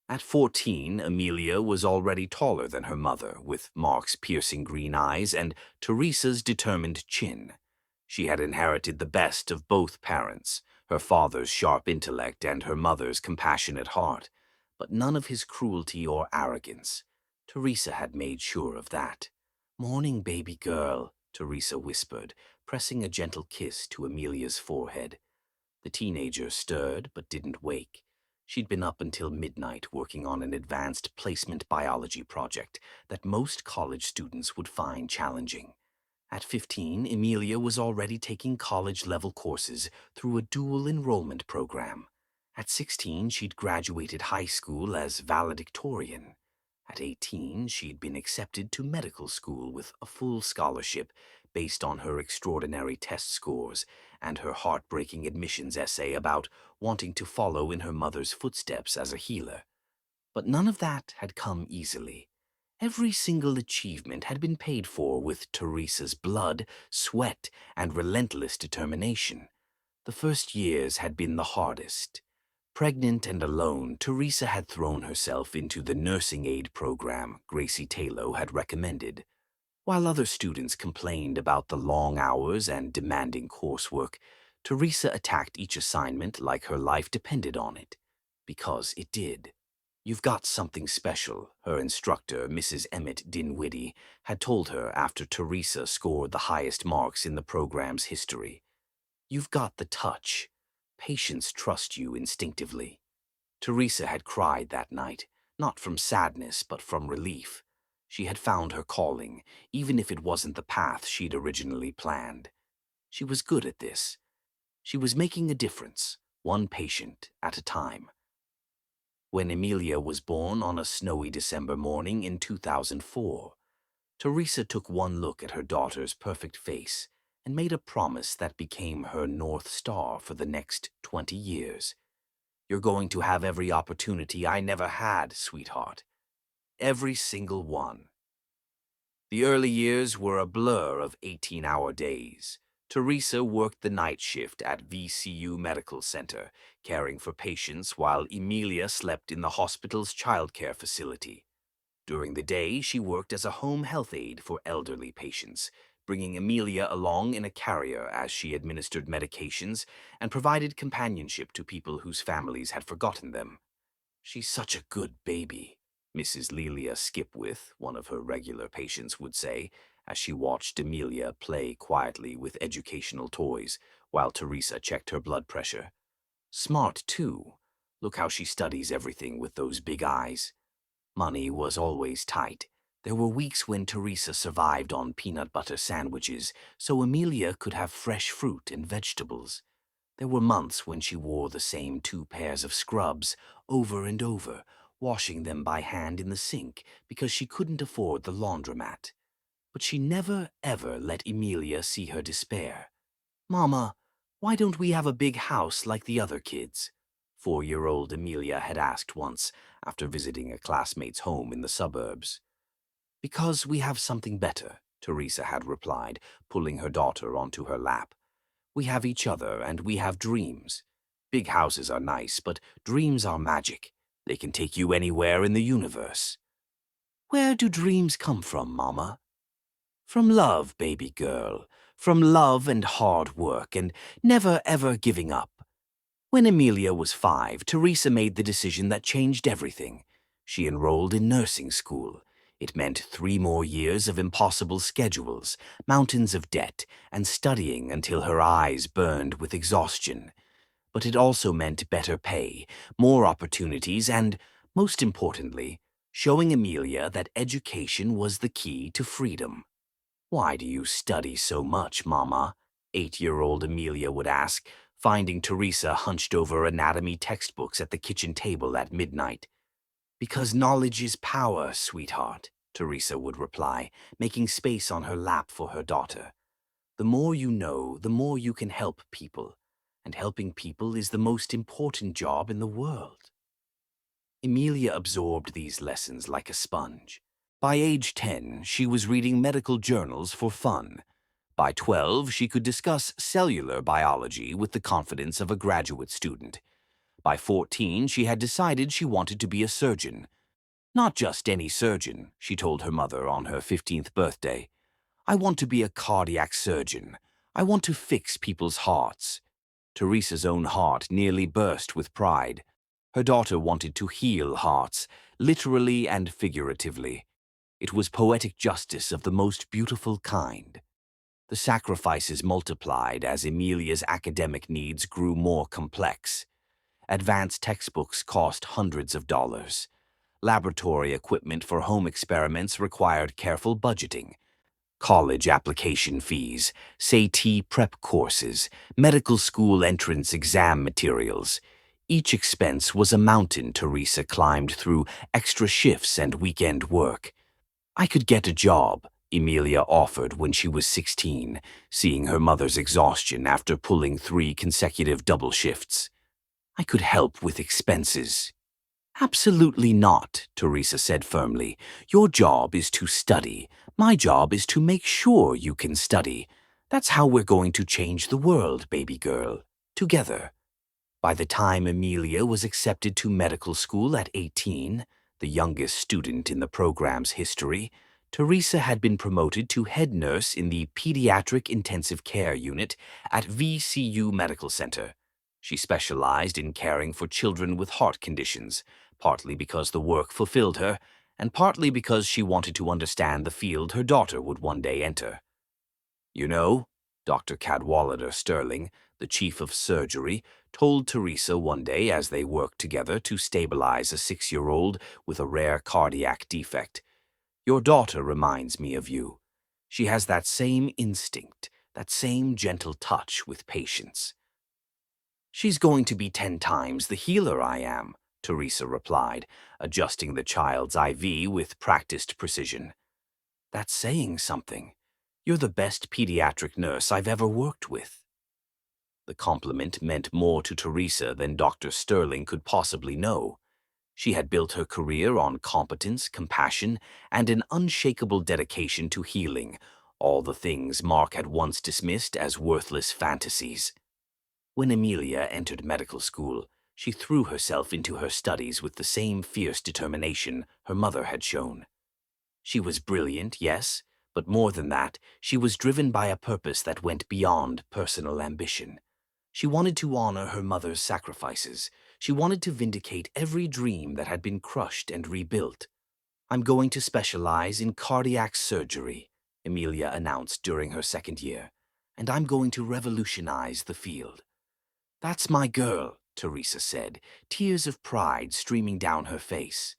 At 14, Emilia was already taller than her mother, with Mark's piercing green eyes and Teresa's determined chin. She had inherited the best of both parents, her father's sharp intellect and her mother's compassionate heart, but none of his cruelty or arrogance. Teresa had made sure of that. "Morning, baby girl," Teresa whispered, pressing a gentle kiss to Emilia's forehead. The teenager stirred but didn't wake. She'd been up until midnight working on an advanced placement biology project that most college students would find challenging. At 15, Emilia was already taking college-level courses through a dual enrollment program. At 16, she'd graduated high school as valedictorian. At 18, she'd been accepted to medical school with a full scholarship based on her extraordinary test scores and her heartbreaking admissions essay about wanting to follow in her mother's footsteps as a healer. But none of that had come easily. Every single achievement had been paid for with Teresa's blood, sweat, and relentless determination. The first years had been the hardest. Pregnant and alone, Teresa had thrown herself into the nursing aid program Gracie Taylor had recommended. While other students complained about the long hours and demanding coursework, Teresa attacked each assignment like her life depended on it. Because it did. "You've got something special," her instructor, Mrs. Emmett Dinwiddie, had told her after Teresa scored the highest marks in the program's history. "You've got the touch. Patients trust you instinctively." Teresa had cried that night, not from sadness but from relief. She had found her calling, even if it wasn't the path she'd originally planned. She was good at this. She was making a difference, one patient at a time. When Emilia was born on a snowy December morning in 2004, Teresa took one look at her daughter's perfect face and made a promise that became her North Star for the next 20 years. "You're going to have every opportunity I never had, sweetheart. Every single one." The early years were a blur of 18-hour days. Teresa worked the night shift at VCU Medical Center, caring for patients while Emilia slept in the hospital's childcare facility. During the day, she worked as a home health aide for elderly patients, bringing Emilia along in a carrier as she administered medications and provided companionship to people whose families had forgotten them. "She's such a good baby," Mrs. Lelia Skipwith, one of her regular patients, would say, as she watched Emilia play quietly with educational toys while Teresa checked her blood pressure. "Smart, too. Look how she studies everything with those big eyes." Money was always tight. There were weeks when Teresa survived on peanut butter sandwiches so Emilia could have fresh fruit and vegetables. There were months when she wore the same 2 pairs of scrubs over and over, washing them by hand in the sink because she couldn't afford the laundromat. But she never, ever let Emilia see her despair. "Mama, Why don't we have a big house like the other kids? 4-year-old Amelia had asked once after visiting a classmate's home in the suburbs. Because we have something better, Teresa had replied, pulling her daughter onto her lap. We have each other and we have dreams. Big houses are nice, but dreams are magic. They can take you anywhere in the universe. Where do dreams come from, Mama? From love, baby girl. From love and hard work and never ever giving up. When Amelia was 5, Teresa made the decision that changed everything. She enrolled in nursing school. It meant 3 more years of impossible schedules, mountains of debt, and studying until her eyes burned with exhaustion. But it also meant better pay, more opportunities, and, most importantly, showing Amelia that education was the key to freedom. Why do you study so much, Mama? 8-year-old Amelia would ask, finding Teresa hunched over anatomy textbooks at the kitchen table at midnight. Because knowledge is power, sweetheart, Teresa would reply, making space on her lap for her daughter. The more you know, the more you can help people, and helping people is the most important job in the world. Emilia absorbed these lessons like a sponge. By age 10, she was reading medical journals for fun. By 12, she could discuss cellular biology with the confidence of a graduate student. By 14, she had decided she wanted to be a surgeon. Not just any surgeon, she told her mother on her 15th birthday. I want to be a cardiac surgeon. I want to fix people's hearts. Teresa's own heart nearly burst with pride. Her daughter wanted to heal hearts, literally and figuratively. It was poetic justice of the most beautiful kind. The sacrifices multiplied as Emilia's academic needs grew more complex. Advanced textbooks cost hundreds of dollars. Laboratory equipment for home experiments required careful budgeting. College application fees, SAT prep courses, medical school entrance exam materials. Each expense was a mountain Teresa climbed through extra shifts and weekend work. I could get a job, Emilia offered when she was 16, seeing her mother's exhaustion after pulling 3 consecutive double shifts. I could help with expenses. Absolutely not, Teresa said firmly. Your job is to study. My job is to make sure you can study. That's how we're going to change the world, baby girl. Together. By the time Emilia was accepted to medical school at 18, the youngest student in the program's history, Teresa had been promoted to head nurse in the Pediatric Intensive Care Unit at VCU Medical Center. She specialized in caring for children with heart conditions, partly because the work fulfilled her, and partly because she wanted to understand the field her daughter would one day enter. You know, Dr. Cadwallader Sterling, the chief of surgery, told Teresa one day as they worked together to stabilize a 6-year-old with a rare cardiac defect. Your daughter reminds me of you. She has that same instinct, that same gentle touch with patients. She's going to be 10 times the healer I am, Teresa replied, adjusting the child's IV with practiced precision. That's saying something. You're the best pediatric nurse I've ever worked with. The compliment meant more to Teresa than Dr. Sterling could possibly know. She had built her career on competence, compassion, and an unshakable dedication to healing, all the things Mark had once dismissed as worthless fantasies. When Emilia entered medical school, she threw herself into her studies with the same fierce determination her mother had shown. She was brilliant, yes, but more than that, she was driven by a purpose that went beyond personal ambition. She wanted to honor her mother's sacrifices. She wanted to vindicate every dream that had been crushed and rebuilt. I'm going to specialize in cardiac surgery, Emilia announced during her 2nd year, and I'm going to revolutionize the field. That's my girl, Teresa said, tears of pride streaming down her face.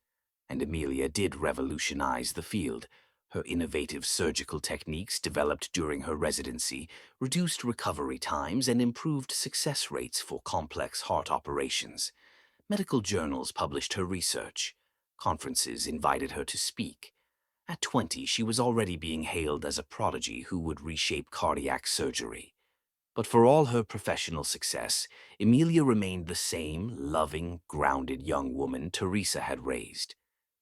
And Emilia did revolutionize the field. Her innovative surgical techniques developed during her residency reduced recovery times and improved success rates for complex heart operations. Medical journals published her research. Conferences invited her to speak. At 20, she was already being hailed as a prodigy who would reshape cardiac surgery. But for all her professional success, Emilia remained the same loving, grounded young woman Teresa had raised.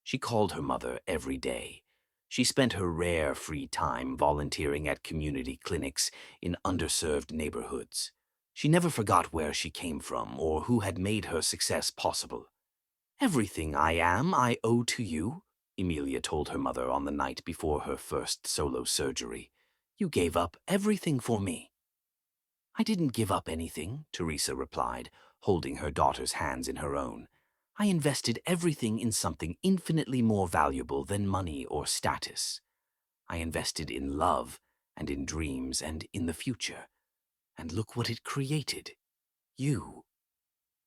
She called her mother every day. She spent her rare free time volunteering at community clinics in underserved neighborhoods. She never forgot where she came from or who had made her success possible. "Everything I am, I owe to you," Emilia told her mother on the night before her first solo surgery. "You gave up everything for me." "I didn't give up anything," Teresa replied, holding her daughter's hands in her own. "I invested everything in something infinitely more valuable than money or status. I invested in love and in dreams and in the future. And look what it created. You."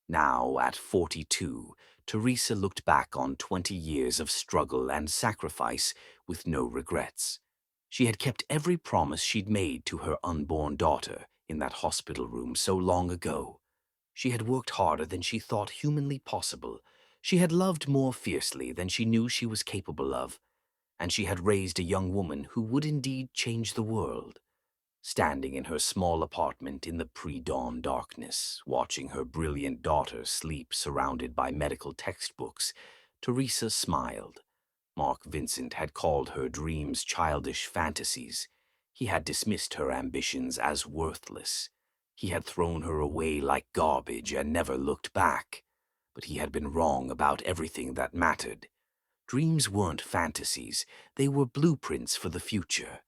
Now, at 42, Teresa looked back on 20 years of struggle and sacrifice with no regrets. She had kept every promise she'd made to her unborn daughter in that hospital room so long ago. She had worked harder than she thought humanly possible. She had loved more fiercely than she knew she was capable of. And she had raised a young woman who would indeed change the world. Standing in her small apartment in the pre-dawn darkness, watching her brilliant daughter sleep surrounded by medical textbooks, Teresa smiled. Mark Vincent had called her dreams childish fantasies. He had dismissed her ambitions as worthless. He had thrown her away like garbage and never looked back. But he had been wrong about everything that mattered. Dreams weren't fantasies, they were blueprints for the future.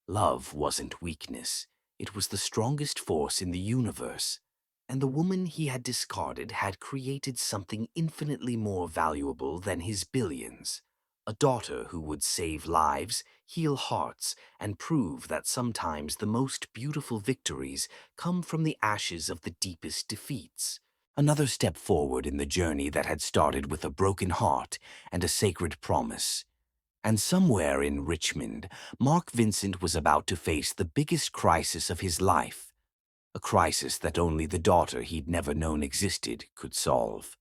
Love wasn't weakness. It was the strongest force in the universe. And the woman he had discarded had created something infinitely more valuable than his billions. A daughter who would save lives, heal hearts, and prove that sometimes the most beautiful victories come from the ashes of the deepest defeats. Another step forward in the journey that had started with a broken heart and a sacred promise. And somewhere in Richmond, Mark Vincent was about to face the biggest crisis of his life, a crisis that only the daughter he'd never known existed could solve.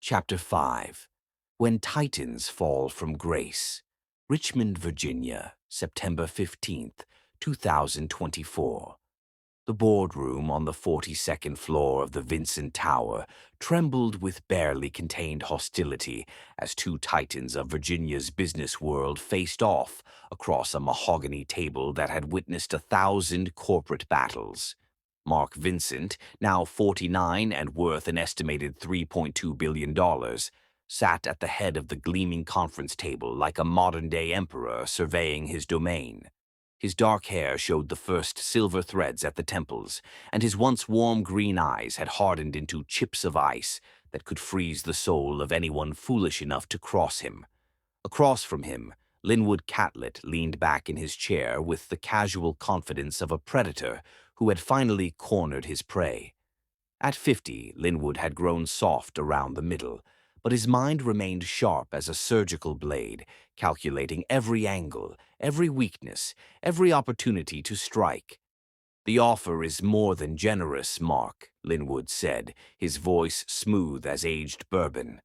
Chapter 5. When Titans Fall from Grace. Richmond, Virginia, September 15th, 2024. The boardroom on the 42nd floor of the Vincent Tower trembled with barely contained hostility as two titans of Virginia's business world faced off across a mahogany table that had witnessed 1,000 corporate battles. Mark Vincent, now 49 and worth an estimated $3.2 billion, sat at the head of the gleaming conference table like a modern-day emperor surveying his domain. His dark hair showed the first silver threads at the temples, and his once warm green eyes had hardened into chips of ice that could freeze the soul of anyone foolish enough to cross him. Across from him, Linwood Catlett leaned back in his chair with the casual confidence of a predator who had finally cornered his prey. At 50, Linwood had grown soft around the middle, but his mind remained sharp as a surgical blade, calculating every angle, every weakness, every opportunity to strike. "The offer is more than generous, Mark," Linwood said, his voice smooth as aged bourbon.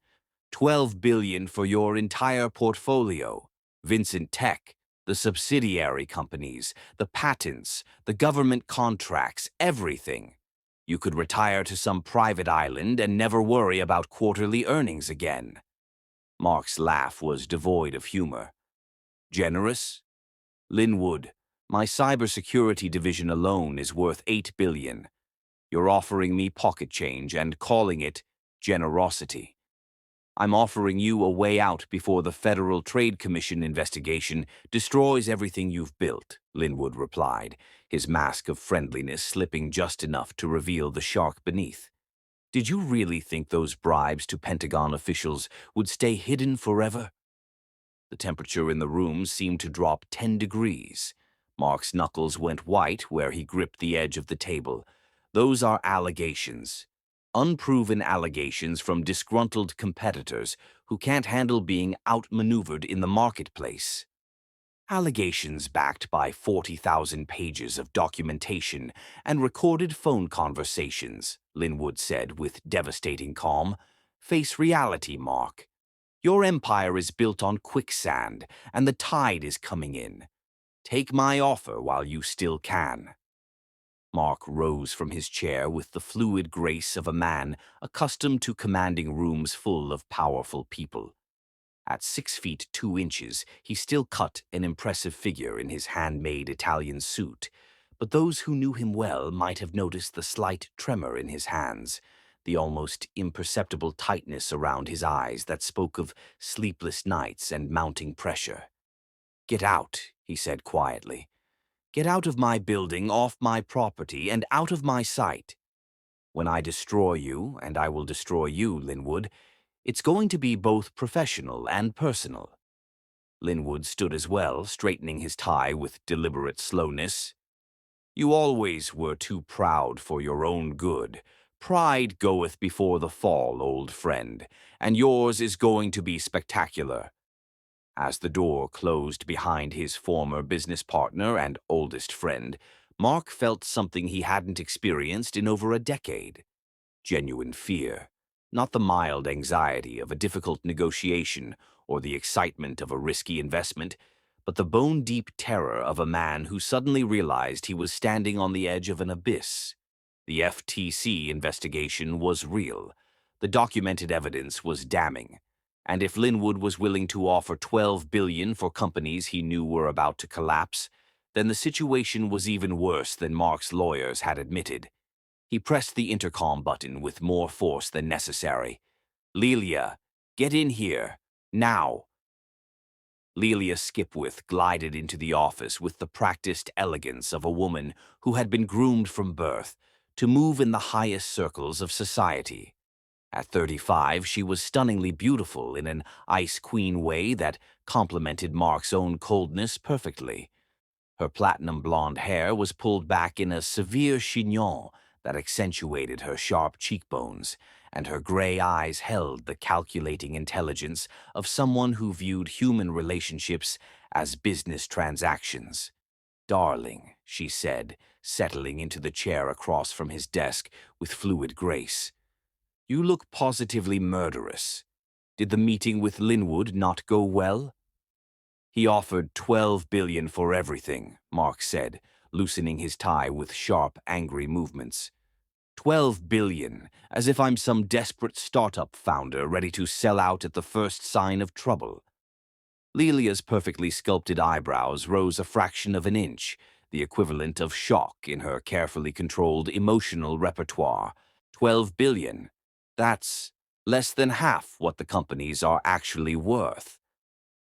$12 billion for your entire portfolio. Vincent Tech, the subsidiary companies, the patents, the government contracts, everything. You could retire to some private island and never worry about quarterly earnings again." Mark's laugh was devoid of humor. "Generous? Linwood, my cybersecurity division alone is worth $8 billion. You're offering me pocket change and calling it generosity. I'm offering you a way out before the Federal Trade Commission investigation destroys everything you've built," Linwood replied, his mask of friendliness slipping just enough to reveal the shark beneath. "Did you really think those bribes to Pentagon officials would stay hidden forever?" The temperature in the room seemed to drop 10 degrees. Mark's knuckles went white where he gripped the edge of the table. "Those are allegations. Unproven allegations from disgruntled competitors who can't handle being outmaneuvered in the marketplace. Allegations backed by 40,000 pages of documentation and recorded phone conversations," Linwood said with devastating calm. "Face reality, Mark. Your empire is built on quicksand, and the tide is coming in. Take my offer while you still can." Mark rose from his chair with the fluid grace of a man accustomed to commanding rooms full of powerful people. At 6 feet 2 inches, he still cut an impressive figure in his handmade Italian suit, but those who knew him well might have noticed the slight tremor in his hands, the almost imperceptible tightness around his eyes that spoke of sleepless nights and mounting pressure. "Get out," he said quietly. "Get out of my building, off my property, and out of my sight. When I destroy you, and I will destroy you, Linwood, it's going to be both professional and personal." Linwood stood as well, straightening his tie with deliberate slowness. "You always were too proud for your own good. Pride goeth before the fall, old friend, and yours is going to be spectacular." As the door closed behind his former business partner and oldest friend, Mark felt something he hadn't experienced in over a decade. Genuine fear, not the mild anxiety of a difficult negotiation or the excitement of a risky investment, but the bone-deep terror of a man who suddenly realized he was standing on the edge of an abyss. The FTC investigation was real. The documented evidence was damning. And if Linwood was willing to offer $12 billion for companies he knew were about to collapse, then the situation was even worse than Mark's lawyers had admitted. He pressed the intercom button with more force than necessary. "Lelia, get in here. Now." Lelia Skipwith glided into the office with the practiced elegance of a woman who had been groomed from birth to move in the highest circles of society. At 35, she was stunningly beautiful in an ice queen way that complemented Mark's own coldness perfectly. Her platinum blonde hair was pulled back in a severe chignon that accentuated her sharp cheekbones, and her gray eyes held the calculating intelligence of someone who viewed human relationships as business transactions. "Darling," she said, settling into the chair across from his desk with fluid grace. "You look positively murderous. Did the meeting with Linwood not go well?" "He offered $12 billion for everything," Mark said, loosening his tie with sharp, angry movements. $12 billion, as if I'm some desperate startup founder ready to sell out at the first sign of trouble. Lelia's perfectly sculpted eyebrows rose a fraction of an inch, the equivalent of shock in her carefully controlled emotional repertoire. $12 billion. That's less than half what the companies are actually worth.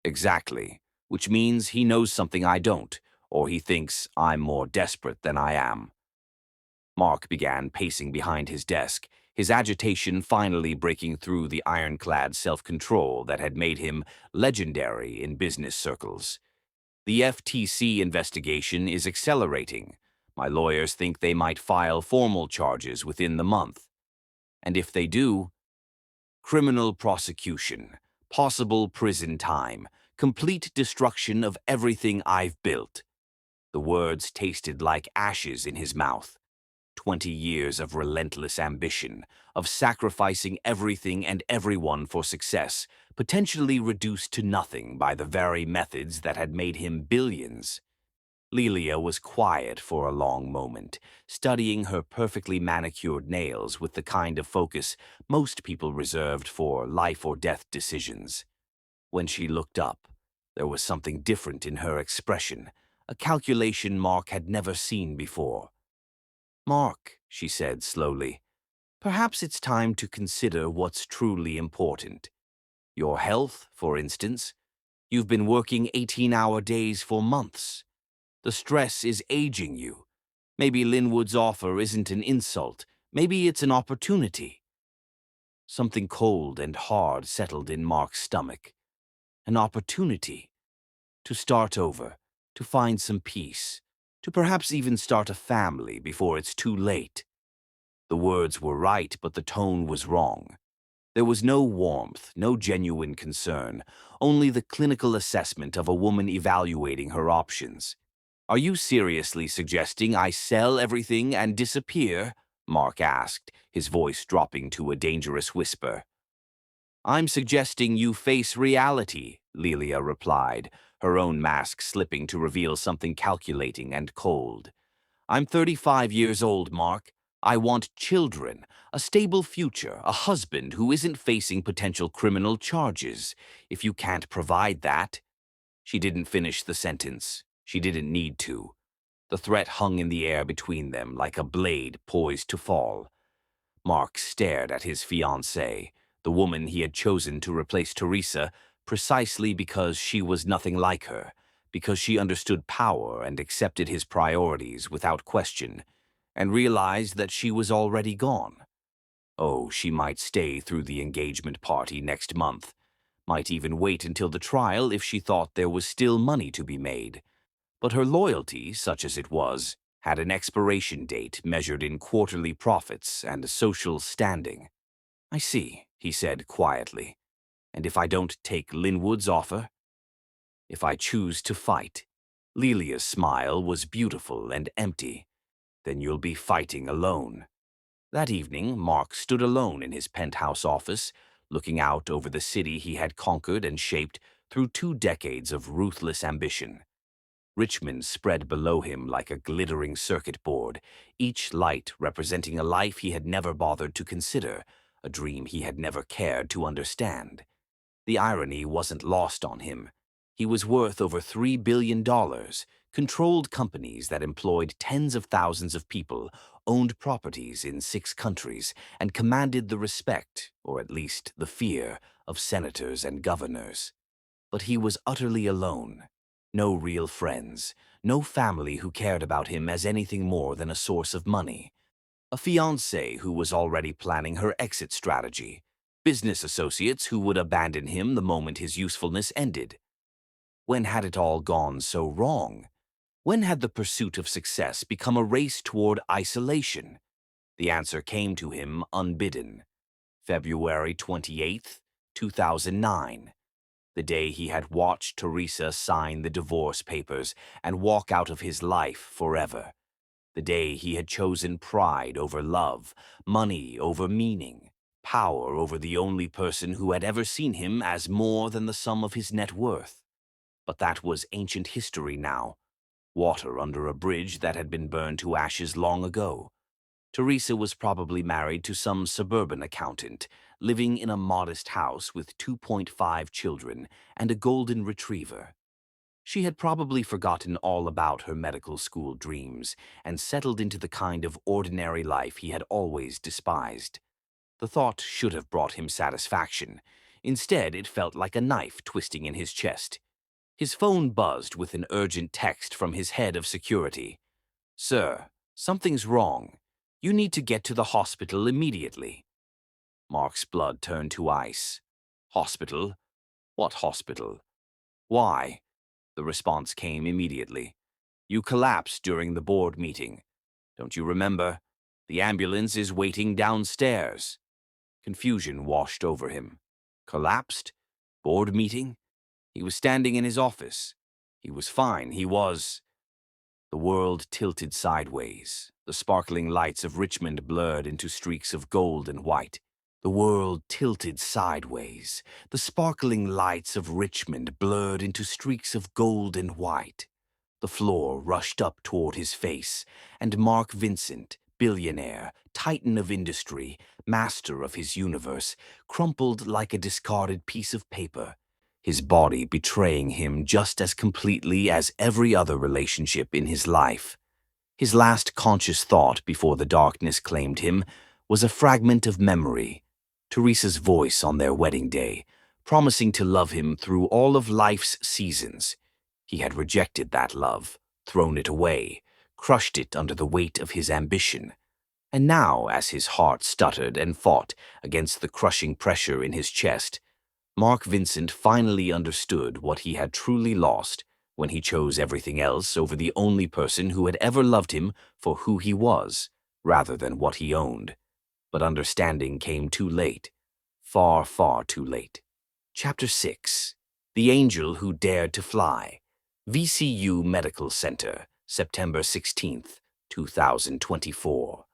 Exactly, which means he knows something I don't, or he thinks I'm more desperate than I am. Mark began pacing behind his desk, his agitation finally breaking through the ironclad self-control that had made him legendary in business circles. "The FTC investigation is accelerating. My lawyers think they might file formal charges within the month. And if they do, criminal prosecution, possible prison time, complete destruction of everything I've built." The words tasted like ashes in his mouth. 20 years of relentless ambition, of sacrificing everything and everyone for success, potentially reduced to nothing by the very methods that had made him billions. Lelia was quiet for a long moment, studying her perfectly manicured nails with the kind of focus most people reserved for life-or-death decisions. When she looked up, there was something different in her expression, a calculation Mark had never seen before. "Mark," she said slowly, "perhaps it's time to consider what's truly important. Your health, for instance. You've been working 18-hour days for months. The stress is aging you. Maybe Linwood's offer isn't an insult. Maybe it's an opportunity." Something cold and hard settled in Mark's stomach. An opportunity. To start over, to find some peace, to perhaps even start a family before it's too late. The words were right, but the tone was wrong. There was no warmth, no genuine concern, only the clinical assessment of a woman evaluating her options. "Are you seriously suggesting I sell everything and disappear?" Mark asked, his voice dropping to a dangerous whisper. "I'm suggesting you face reality," Lelia replied, her own mask slipping to reveal something calculating and cold. I'm 35 years old, Mark. I want children, a stable future, a husband who isn't facing potential criminal charges. If you can't provide that—" She didn't finish the sentence. She didn't need to. The threat hung in the air between them like a blade poised to fall. Mark stared at his fiancée, the woman he had chosen to replace Teresa, precisely because she was nothing like her, because she understood power and accepted his priorities without question, and realized that she was already gone. Oh, she might stay through the engagement party next month, might even wait until the trial if she thought there was still money to be made. But her loyalty, such as it was, had an expiration date measured in quarterly profits and a social standing. "I see," he said quietly. "And if I don't take Linwood's offer? If I choose to fight?" Lelia's smile was beautiful and empty. "Then you'll be fighting alone." That evening, Mark stood alone in his penthouse office, looking out over the city he had conquered and shaped through 2 decades of ruthless ambition. Richmond spread below him like a glittering circuit board, each light representing a life he had never bothered to consider, a dream he had never cared to understand. The irony wasn't lost on him. He was worth over $3 billion, controlled companies that employed tens of thousands of people, owned properties in 6 countries, and commanded the respect, or at least the fear, of senators and governors. But he was utterly alone. No real friends, no family who cared about him as anything more than a source of money. A fiancée who was already planning her exit strategy. Business associates who would abandon him the moment his usefulness ended. When had it all gone so wrong? When had the pursuit of success become a race toward isolation? The answer came to him unbidden. February 28th, 2009. The day he had watched Teresa sign the divorce papers and walk out of his life forever. The day he had chosen pride over love, money over meaning, power over the only person who had ever seen him as more than the sum of his net worth. But that was ancient history now, water under a bridge that had been burned to ashes long ago. Teresa was probably married to some suburban accountant, living in a modest house with 2.5 children and a golden retriever. She had probably forgotten all about her medical school dreams and settled into the kind of ordinary life he had always despised. The thought should have brought him satisfaction. Instead, it felt like a knife twisting in his chest. His phone buzzed with an urgent text from his head of security. "Sir, something's wrong. You need to get to the hospital immediately." Mark's blood turned to ice. "Hospital? What hospital? Why?" The response came immediately. "You collapsed during the board meeting. Don't you remember? The ambulance is waiting downstairs." Confusion washed over him. Collapsed? Board meeting? He was standing in his office. He was fine. He was... The world tilted sideways. The sparkling lights of Richmond blurred into streaks of gold and white. The world tilted sideways. The sparkling lights of Richmond blurred into streaks of gold and white. The floor rushed up toward his face, and Mark Vincent, billionaire, titan of industry, master of his universe, crumpled like a discarded piece of paper, his body betraying him just as completely as every other relationship in his life. His last conscious thought before the darkness claimed him was a fragment of memory, Teresa's voice on their wedding day, promising to love him through all of life's seasons. He had rejected that love, thrown it away, crushed it under the weight of his ambition. And now, as his heart stuttered and fought against the crushing pressure in his chest, Mark Vincent finally understood what he had truly lost when he chose everything else over the only person who had ever loved him for who he was, rather than what he owned. But understanding came too late. Far, far too late. Chapter 6. The Angel Who Dared to Fly. VCU Medical Center, September 16th, 2024.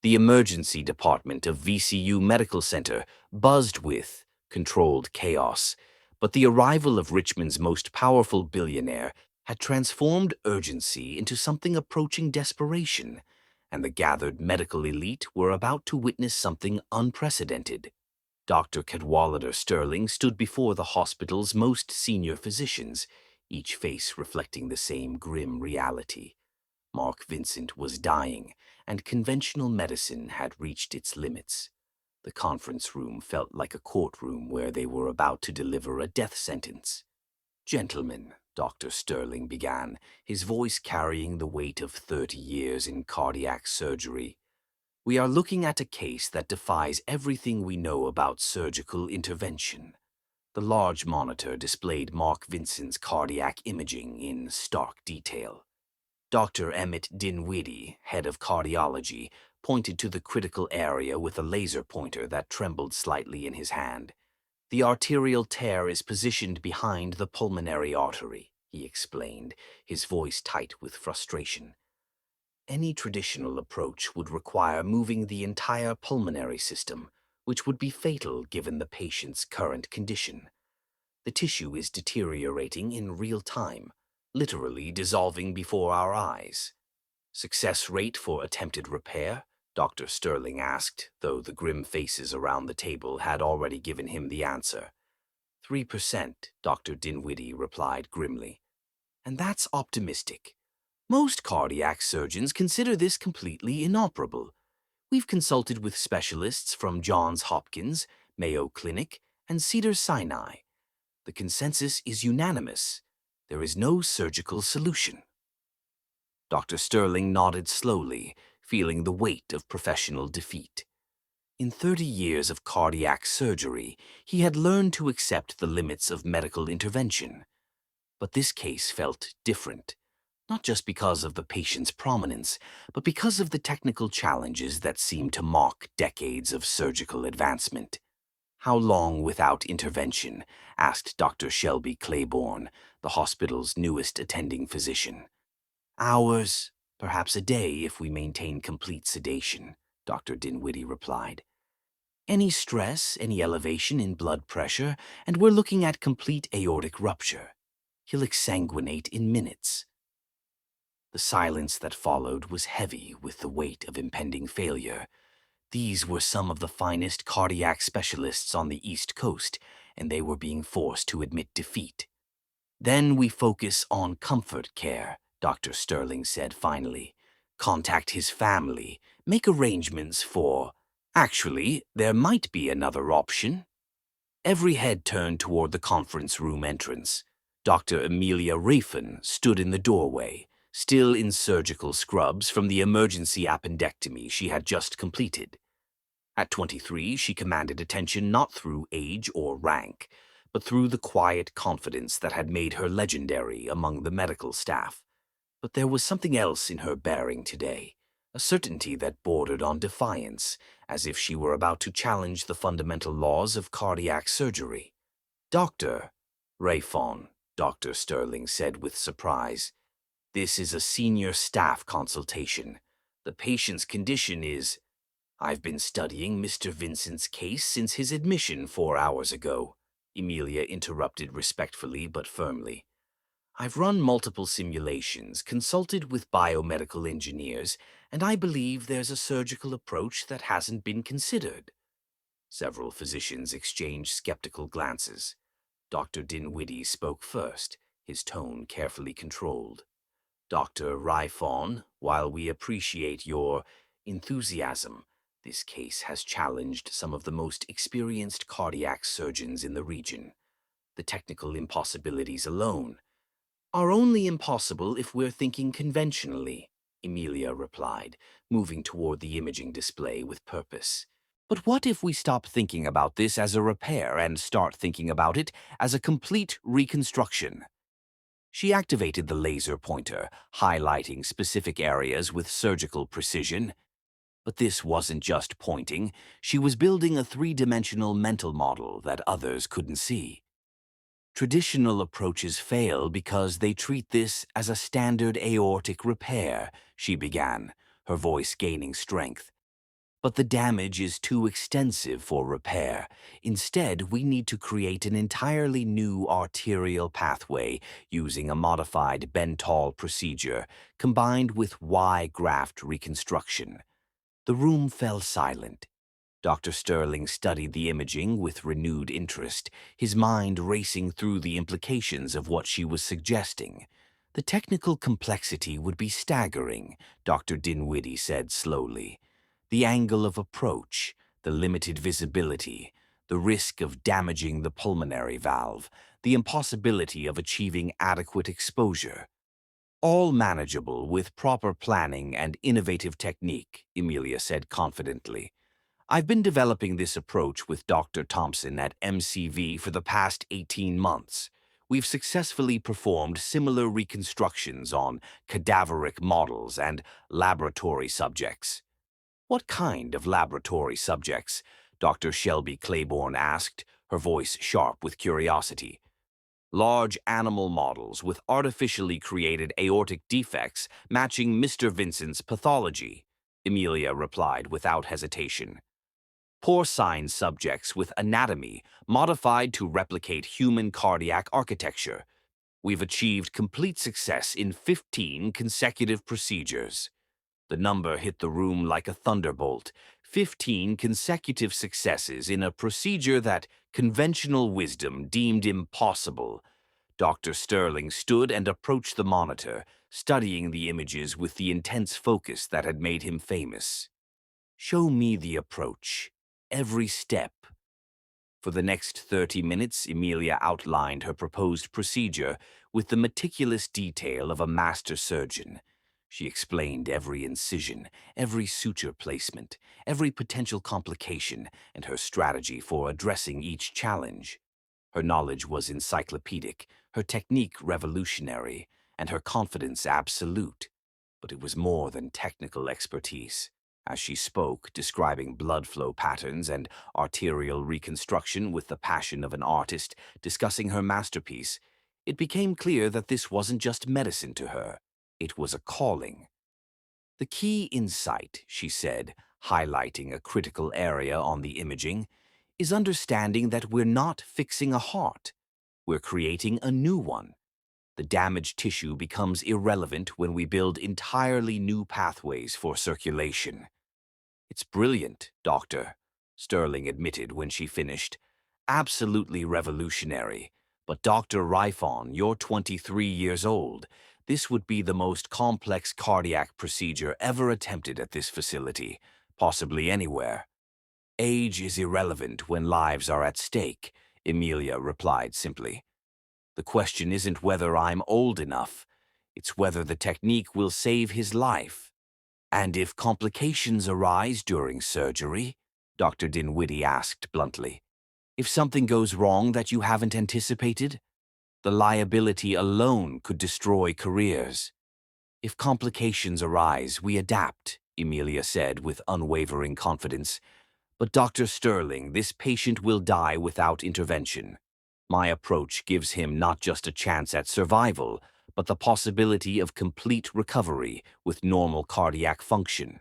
The emergency department of VCU Medical Center buzzed with controlled chaos, but the arrival of Richmond's most powerful billionaire had transformed urgency into something approaching desperation, and the gathered medical elite were about to witness something unprecedented. Dr. Cadwallader Sterling stood before the hospital's most senior physicians, each face reflecting the same grim reality. Mark Vincent was dying, and conventional medicine had reached its limits. The conference room felt like a courtroom where they were about to deliver a death sentence. "Gentlemen," Dr. Sterling began, his voice carrying the weight of 30 years in cardiac surgery, "we are looking at a case that defies everything we know about surgical intervention." The large monitor displayed Mark Vincent's cardiac imaging in stark detail. Dr. Emmett Dinwiddie, head of cardiology, pointed to the critical area with a laser pointer that trembled slightly in his hand. "The arterial tear is positioned behind the pulmonary artery," he explained, his voice tight with frustration. "Any traditional approach would require moving the entire pulmonary system, which would be fatal given the patient's current condition. The tissue is deteriorating in real time, literally dissolving before our eyes." "Success rate for attempted repair?" Dr. Sterling asked, though the grim faces around the table had already given him the answer. 3%, Dr. Dinwiddie replied grimly. "And that's optimistic. Most cardiac surgeons consider this completely inoperable. We've consulted with specialists from Johns Hopkins, Mayo Clinic, and Cedars-Sinai. The consensus is unanimous. There is no surgical solution." Dr. Sterling nodded slowly, feeling the weight of professional defeat. In 30 years of cardiac surgery, he had learned to accept the limits of medical intervention. But this case felt different, not just because of the patient's prominence, but because of the technical challenges that seemed to mock decades of surgical advancement. "How long without intervention?" asked Dr. Shelby Claiborne, the hospital's newest attending physician. "Hours, perhaps a day if we maintain complete sedation," Dr. Dinwiddie replied. "Any stress, any elevation in blood pressure, and we're looking at complete aortic rupture. He'll exsanguinate in minutes." The silence that followed was heavy with the weight of impending failure. These were some of the finest cardiac specialists on the East Coast, and they were being forced to admit defeat. "Then we focus on comfort care," Dr. Sterling said finally. "Contact his family, make arrangements for... Actually, there might be another option." Every head turned toward the conference room entrance. Dr. Amelia Rafin stood in the doorway, still in surgical scrubs from the emergency appendectomy she had just completed. At 23, she commanded attention not through age or rank, but through the quiet confidence that had made her legendary among the medical staff. But there was something else in her bearing today, a certainty that bordered on defiance, as if she were about to challenge the fundamental laws of cardiac surgery. "Dr. Rayfon," Dr. Sterling said with surprise, "this is a senior staff consultation. The patient's condition is..." "I've been studying Mr. Vincent's case since his admission 4 hours ago," Emilia interrupted respectfully but firmly. "I've run multiple simulations, consulted with biomedical engineers, and I believe there's a surgical approach that hasn't been considered." Several physicians exchanged skeptical glances. Dr. Dinwiddie spoke first, his tone carefully controlled. "Dr. Rifon, while we appreciate your enthusiasm, this case has challenged some of the most experienced cardiac surgeons in the region. The technical impossibilities alone are only impossible if we're thinking conventionally," Emilia replied, moving toward the imaging display with purpose. "But what if we stop thinking about this as a repair and start thinking about it as a complete reconstruction?" She activated the laser pointer, highlighting specific areas with surgical precision. But this wasn't just pointing. She was building a three-dimensional mental model that others couldn't see. "Traditional approaches fail because they treat this as a standard aortic repair," she began, her voice gaining strength. But the damage is too extensive for repair. Instead, we need to create an entirely new arterial pathway using a modified Bentall procedure combined with Y-graft reconstruction. The room fell silent. Dr. Sterling studied the imaging with renewed interest, his mind racing through the implications of what she was suggesting. The technical complexity would be staggering, Dr. Dinwiddie said slowly. The angle of approach, the limited visibility, the risk of damaging the pulmonary valve, the impossibility of achieving adequate exposure. All manageable with proper planning and innovative technique, Emilia said confidently. I've been developing this approach with Dr. Thompson at MCV for the past 18 months. We've successfully performed similar reconstructions on cadaveric models and laboratory subjects. What kind of laboratory subjects? Dr. Shelby Claiborne asked, her voice sharp with curiosity. Large animal models with artificially created aortic defects matching Mr. Vincent's pathology, Emilia replied without hesitation. Porcine subjects with anatomy modified to replicate human cardiac architecture. We've achieved complete success in 15 consecutive procedures. The number hit the room like a thunderbolt. 15 consecutive successes in a procedure that conventional wisdom deemed impossible. Dr. Sterling stood and approached the monitor, studying the images with the intense focus that had made him famous. Show me the approach. Every step. For the next 30 minutes, Emilia outlined her proposed procedure with the meticulous detail of a master surgeon. She explained every incision, every suture placement, every potential complication, and her strategy for addressing each challenge. Her knowledge was encyclopedic, her technique revolutionary, and her confidence absolute. But it was more than technical expertise. As she spoke, describing blood flow patterns and arterial reconstruction with the passion of an artist discussing her masterpiece, it became clear that this wasn't just medicine to her. It was a calling. The key insight, she said, highlighting a critical area on the imaging, is understanding that we're not fixing a heart. We're creating a new one. The damaged tissue becomes irrelevant when we build entirely new pathways for circulation. It's brilliant, Doctor, Sterling admitted when she finished. Absolutely revolutionary. But Dr. Rifon, you're 23 years old. This would be the most complex cardiac procedure ever attempted at this facility, possibly anywhere. Age is irrelevant when lives are at stake, Emilia replied simply. The question isn't whether I'm old enough. It's whether the technique will save his life. And if complications arise during surgery? Dr. Dinwiddie asked bluntly. If something goes wrong that you haven't anticipated? The liability alone could destroy careers. If complications arise, we adapt, Emilia said with unwavering confidence. But Dr. Sterling, this patient will die without intervention. My approach gives him not just a chance at survival, but the possibility of complete recovery with normal cardiac function.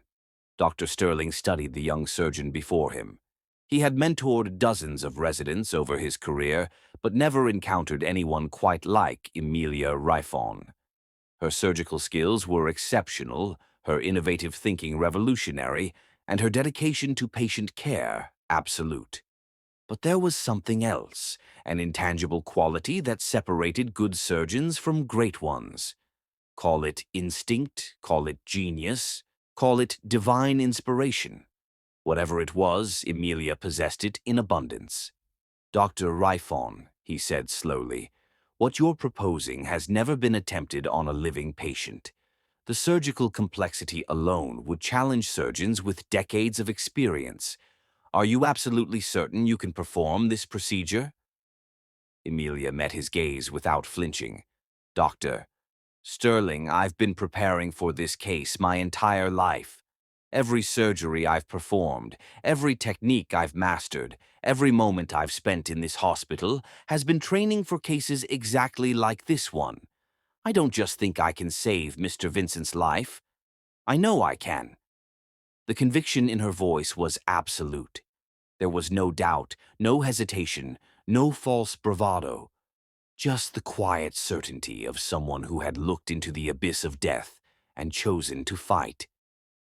Dr. Sterling studied the young surgeon before him. He had mentored dozens of residents over his career, but never encountered anyone quite like Emilia Rifon. Her surgical skills were exceptional, her innovative thinking revolutionary, and her dedication to patient care absolute. But there was something else, an intangible quality that separated good surgeons from great ones. Call it instinct, call it genius, call it divine inspiration. Whatever it was, Emilia possessed it in abundance. Dr. Rifon, he said slowly, what you're proposing has never been attempted on a living patient. The surgical complexity alone would challenge surgeons with decades of experience. Are you absolutely certain you can perform this procedure? Emilia met his gaze without flinching. Doctor Sterling, I've been preparing for this case my entire life. Every surgery I've performed, every technique I've mastered, every moment I've spent in this hospital has been training for cases exactly like this one. I don't just think I can save Mr. Vincent's life. I know I can. The conviction in her voice was absolute. There was no doubt, no hesitation, no false bravado, just the quiet certainty of someone who had looked into the abyss of death and chosen to fight.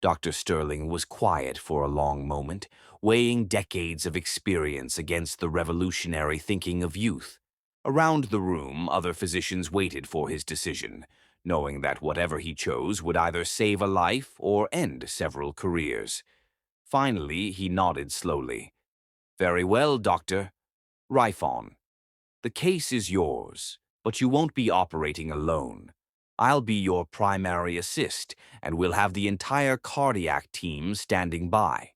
Dr. Sterling was quiet for a long moment, weighing decades of experience against the revolutionary thinking of youth. Around the room, other physicians waited for his decision, knowing that whatever he chose would either save a life or end several careers. Finally, he nodded slowly. "Very well, Doctor. Rifon, the case is yours, but you won't be operating alone. I'll be your primary assist, and we'll have the entire cardiac team standing by.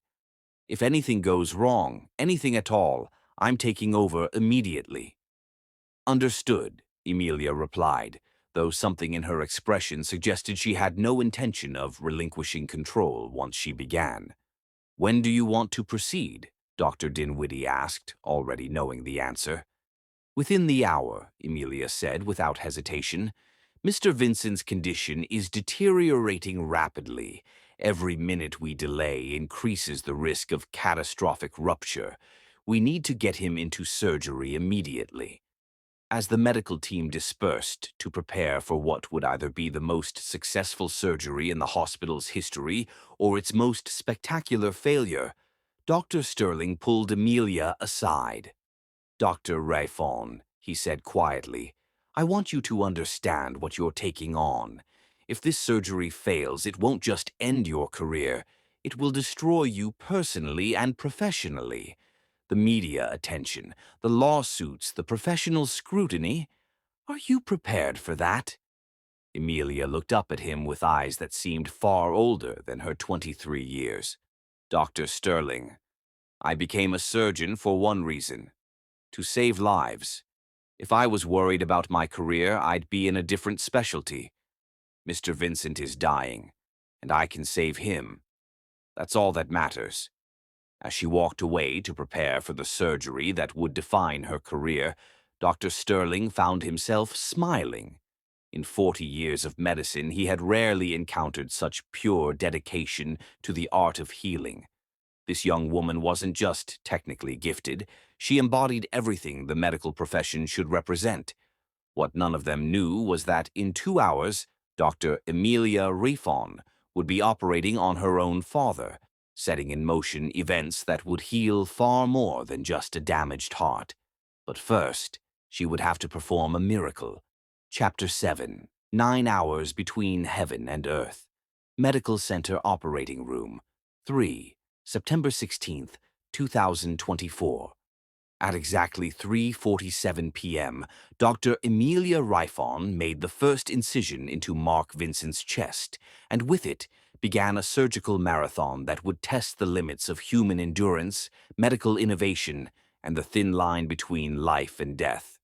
If anything goes wrong, anything at all, I'm taking over immediately." "Understood," Emilia replied, though something in her expression suggested she had no intention of relinquishing control once she began. "When do you want to proceed?" Dr. Dinwiddie asked, already knowing the answer. "Within the hour," Emilia said without hesitation. "Mr. Vincent's condition is deteriorating rapidly. Every minute we delay increases the risk of catastrophic rupture. We need to get him into surgery immediately." As the medical team dispersed to prepare for what would either be the most successful surgery in the hospital's history or its most spectacular failure, Dr. Sterling pulled Emilia aside. "Dr. Rifon," he said quietly, "I want you to understand what you're taking on. If this surgery fails, it won't just end your career. It will destroy you personally and professionally. The media attention, the lawsuits, the professional scrutiny. Are you prepared for that?" Emilia looked up at him with eyes that seemed far older than her 23 years. "Dr. Sterling, I became a surgeon for one reason: to save lives. If I was worried about my career, I'd be in a different specialty. Mr. Vincent is dying, and I can save him. That's all that matters." As she walked away to prepare for the surgery that would define her career, Dr. Sterling found himself smiling. In 40 years of medicine, he had rarely encountered such pure dedication to the art of healing. This young woman wasn't just technically gifted, she embodied everything the medical profession should represent. What none of them knew was that in 2 hours, Dr. Emilia Rifon would be operating on her own father, setting in motion events that would heal far more than just a damaged heart. But first, she would have to perform a miracle. Chapter 7: 9 Hours Between Heaven and Earth. Medical Center Operating Room. 3. September 16th, 2024. At exactly 3:47 p.m., Dr. Emilia Rifon made the first incision into Mark Vincent's chest, and with it began a surgical marathon that would test the limits of human endurance, medical innovation, and the thin line between life and death.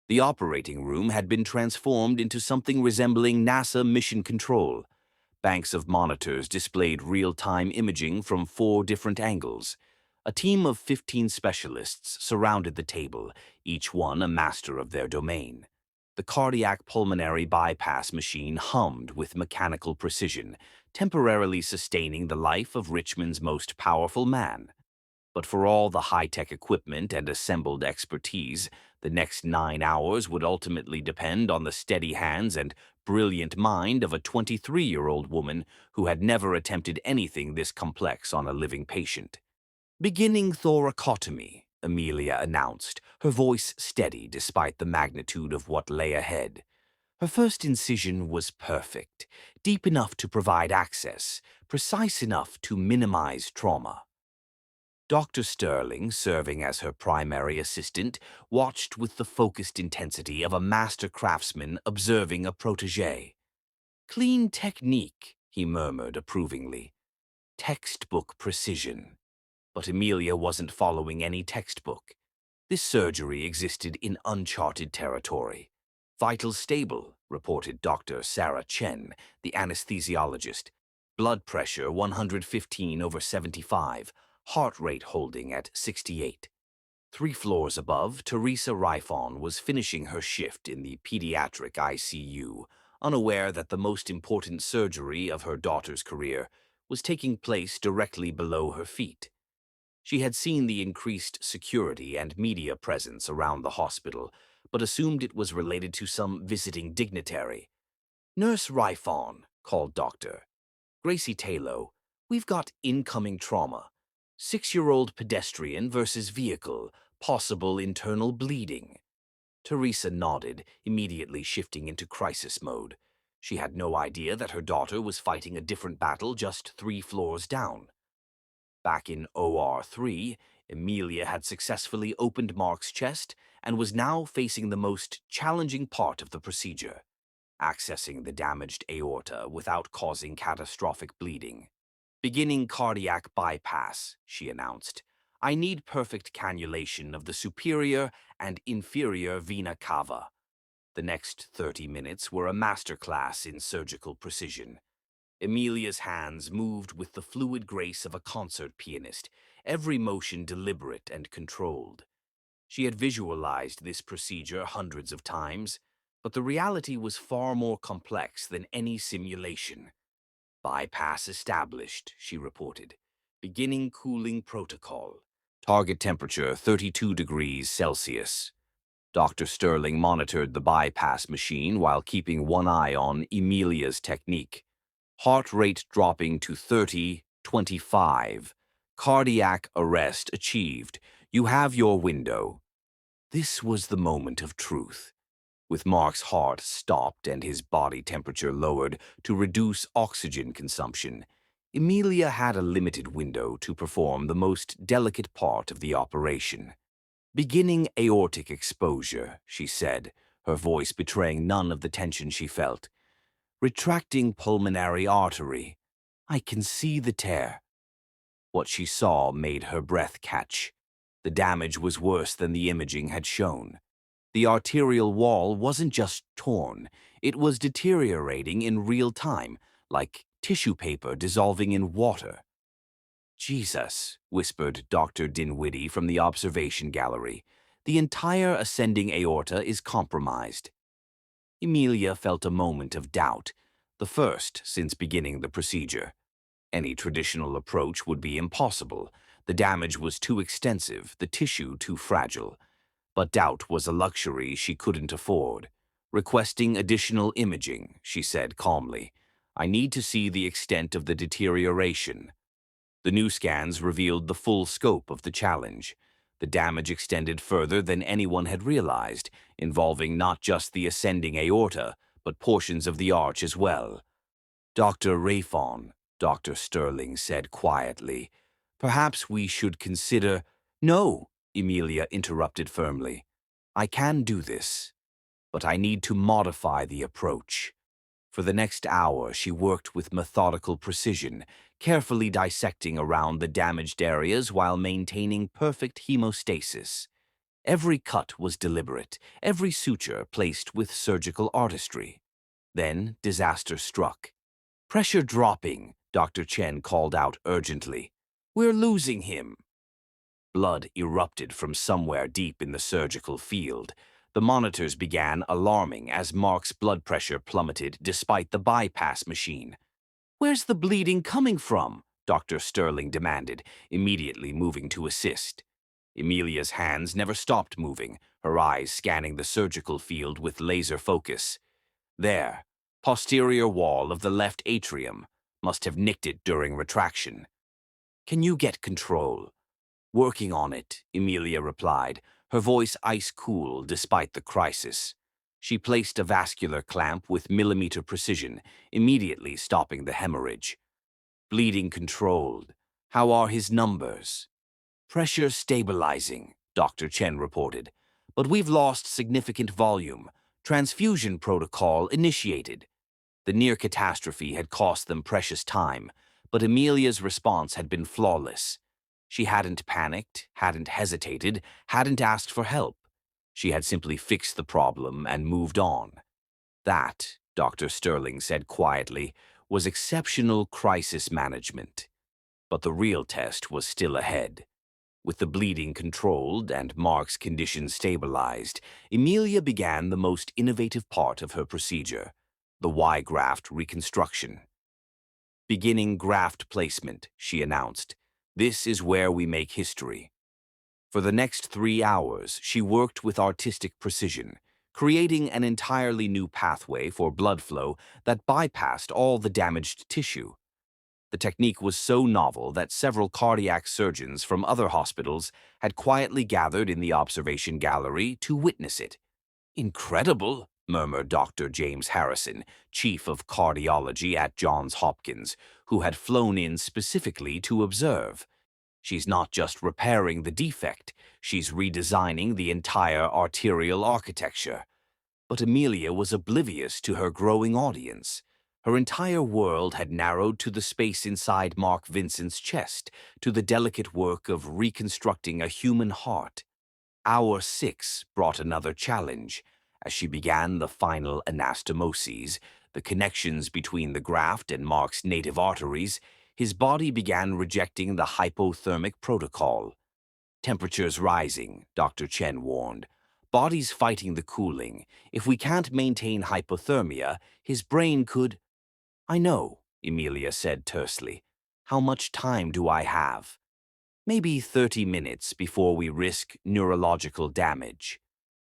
The operating room had been transformed into something resembling NASA mission control. Banks of monitors displayed real-time imaging from 4 different angles. A team of 15 specialists surrounded the table, each one a master of their domain. The cardiac pulmonary bypass machine hummed with mechanical precision, temporarily sustaining the life of Richmond's most powerful man. But for all the high-tech equipment and assembled expertise, the next 9 hours would ultimately depend on the steady hands and brilliant mind of a 23-year-old woman who had never attempted anything this complex on a living patient. "Beginning thoracotomy," Emilia announced, her voice steady despite the magnitude of what lay ahead. Her first incision was perfect, deep enough to provide access, precise enough to minimize trauma. Dr. Sterling, serving as her primary assistant, watched with the focused intensity of a master craftsman observing a protégé. "Clean technique," he murmured approvingly. "Textbook precision." But Emilia wasn't following any textbook. This surgery existed in uncharted territory. "Vital stable," reported Dr. Sarah Chen, the anesthesiologist. "Blood pressure 115/75, heart rate holding at 68. 3 floors above, Teresa Rifon was finishing her shift in the pediatric ICU, unaware that the most important surgery of her daughter's career was taking place directly below her feet. She had seen the increased security and media presence around the hospital, but assumed it was related to some visiting dignitary. "Nurse Ryphon," called Doctor. "Gracie Taylor, we've got incoming trauma. 6-year-old pedestrian versus vehicle, possible internal bleeding." Teresa nodded, immediately shifting into crisis mode. She had no idea that her daughter was fighting a different battle just 3 floors down. Back in OR3, Emilia had successfully opened Mark's chest and was now facing the most challenging part of the procedure, accessing the damaged aorta without causing catastrophic bleeding. "Beginning cardiac bypass," she announced. "I need perfect cannulation of the superior and inferior vena cava." The next 30 minutes were a masterclass in surgical precision. Emilia's hands moved with the fluid grace of a concert pianist, every motion deliberate and controlled. She had visualized this procedure hundreds of times, but the reality was far more complex than any simulation. "Bypass established," she reported. "Beginning cooling protocol. Target temperature 32 degrees Celsius." Dr. Sterling monitored the bypass machine while keeping one eye on Emilia's technique. Heart rate dropping to 30-25. Cardiac arrest achieved. You have your window. This was the moment of truth. With Mark's heart stopped and his body temperature lowered to reduce oxygen consumption, Emilia had a limited window to perform the most delicate part of the operation. "Beginning aortic exposure," she said, her voice betraying none of the tension she felt. "Retracting pulmonary artery. I can see the tear." What she saw made her breath catch. The damage was worse than the imaging had shown. The arterial wall wasn't just torn, it was deteriorating in real time, like tissue paper dissolving in water. "Jesus," whispered Dr. Dinwiddie from the observation gallery. "The entire ascending aorta is compromised." Emilia felt a moment of doubt, the first since beginning the procedure. Any traditional approach would be impossible. The damage was too extensive, the tissue too fragile. But doubt was a luxury she couldn't afford. "Requesting additional imaging," she said calmly. "I need to see the extent of the deterioration." The new scans revealed the full scope of the challenge. The damage extended further than anyone had realized, involving not just the ascending aorta, but portions of the arch as well. "Dr. Rayfon," Dr. Sterling said quietly, "perhaps we should consider—" "No," Emilia interrupted firmly. "I can do this, but I need to modify the approach." For the next hour, she worked with methodical precision, carefully dissecting around the damaged areas while maintaining perfect hemostasis. Every cut was deliberate, every suture placed with surgical artistry. Then disaster struck. "Pressure dropping," Dr. Chen called out urgently. "We're losing him." Blood erupted from somewhere deep in the surgical field. The monitors began alarming as Mark's blood pressure plummeted despite the bypass machine. "Where's the bleeding coming from?" Dr. Sterling demanded, immediately moving to assist. Emilia's hands never stopped moving, her eyes scanning the surgical field with laser focus. "There, posterior wall of the left atrium. Must have nicked it during retraction." "Can you get control?" "Working on it," Emilia replied, her voice ice-cool despite the crisis. She placed a vascular clamp with millimeter precision, immediately stopping the hemorrhage. "Bleeding controlled. How are his numbers?" "Pressure stabilizing," Dr. Chen reported. "But we've lost significant volume. Transfusion protocol initiated." The near catastrophe had cost them precious time, but Emilia's response had been flawless. She hadn't panicked, hadn't hesitated, hadn't asked for help. She had simply fixed the problem and moved on. That, Dr. Sterling said quietly, was exceptional crisis management. But the real test was still ahead. With the bleeding controlled and Mark's condition stabilized, Emilia began the most innovative part of her procedure, the Y-graft reconstruction. "Beginning graft placement," she announced. "This is where we make history." For the next 3 hours, she worked with artistic precision, creating an entirely new pathway for blood flow that bypassed all the damaged tissue. The technique was so novel that several cardiac surgeons from other hospitals had quietly gathered in the observation gallery to witness it. "Incredible," murmured Dr. James Harrison, chief of cardiology at Johns Hopkins, who had flown in specifically to observe. "She's not just repairing the defect, she's redesigning the entire arterial architecture." But Amelia was oblivious to her growing audience. Her entire world had narrowed to the space inside Mark Vincent's chest, to the delicate work of reconstructing a human heart. Hour 6 brought another challenge. As she began the final anastomoses, the connections between the graft and Mark's native arteries, his body began rejecting the hypothermic protocol. "Temperatures rising," Dr. Chen warned. "Body's fighting the cooling. If we can't maintain hypothermia, his brain could—" "I know," Emilia said tersely. "How much time do I have?" "Maybe 30 minutes before we risk neurological damage.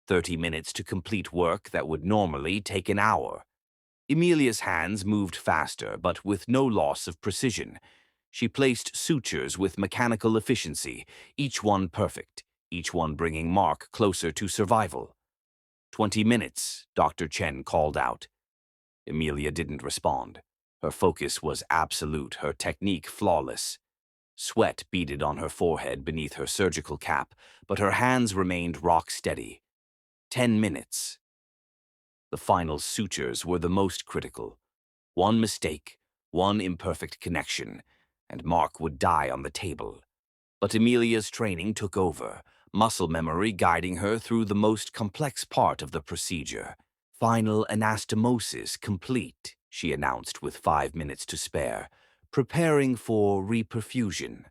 30 minutes to complete work that would normally take an hour." Emilia's hands moved faster, but with no loss of precision. She placed sutures with mechanical efficiency, each one perfect, each one bringing Mark closer to survival. 20 minutes, Dr. Chen called out. Emilia didn't respond. Her focus was absolute, her technique flawless. Sweat beaded on her forehead beneath her surgical cap, but her hands remained rock steady. 10 minutes. The final sutures were the most critical. One mistake, one imperfect connection, and Mark would die on the table. But Emilia's training took over, muscle memory guiding her through the most complex part of the procedure. "Final anastomosis complete," she announced with 5 minutes to spare, "preparing for reperfusion."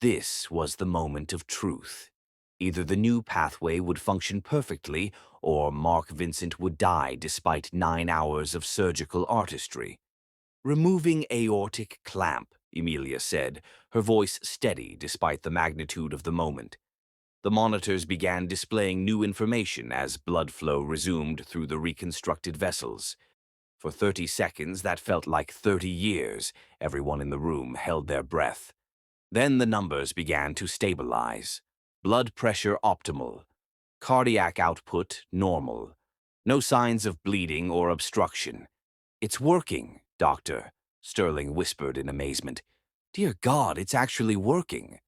This was the moment of truth. Either the new pathway would function perfectly, or Mark Vincent would die despite 9 hours of surgical artistry. "Removing aortic clamp," Emilia said, her voice steady despite the magnitude of the moment. The monitors began displaying new information as blood flow resumed through the reconstructed vessels. For 30 seconds that felt like 30 years. Everyone in the room held their breath. Then the numbers began to stabilize. Blood pressure optimal. Cardiac output normal. No signs of bleeding or obstruction. "It's working, Doctor," Sterling whispered in amazement. "Dear God, it's actually working."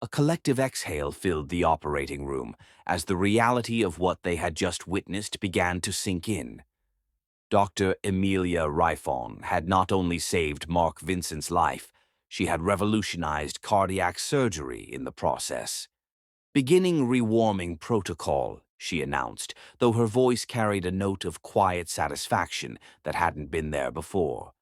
A collective exhale filled the operating room as the reality of what they had just witnessed began to sink in. Dr. Emilia Rifon had not only saved Mark Vincent's life, she had revolutionized cardiac surgery in the process. "Beginning rewarming protocol," she announced, though her voice carried a note of quiet satisfaction that hadn't been there before.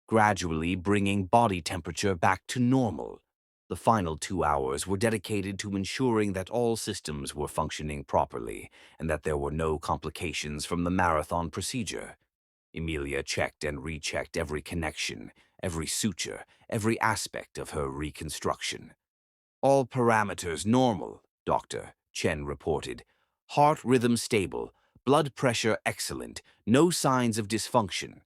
"Gradually bringing body temperature back to normal." The final 2 hours were dedicated to ensuring that all systems were functioning properly and that there were no complications from the marathon procedure. Emilia checked and rechecked every connection, every suture, every aspect of her reconstruction. "All parameters normal," Dr. Chen reported. "Heart rhythm stable, blood pressure excellent, no signs of dysfunction."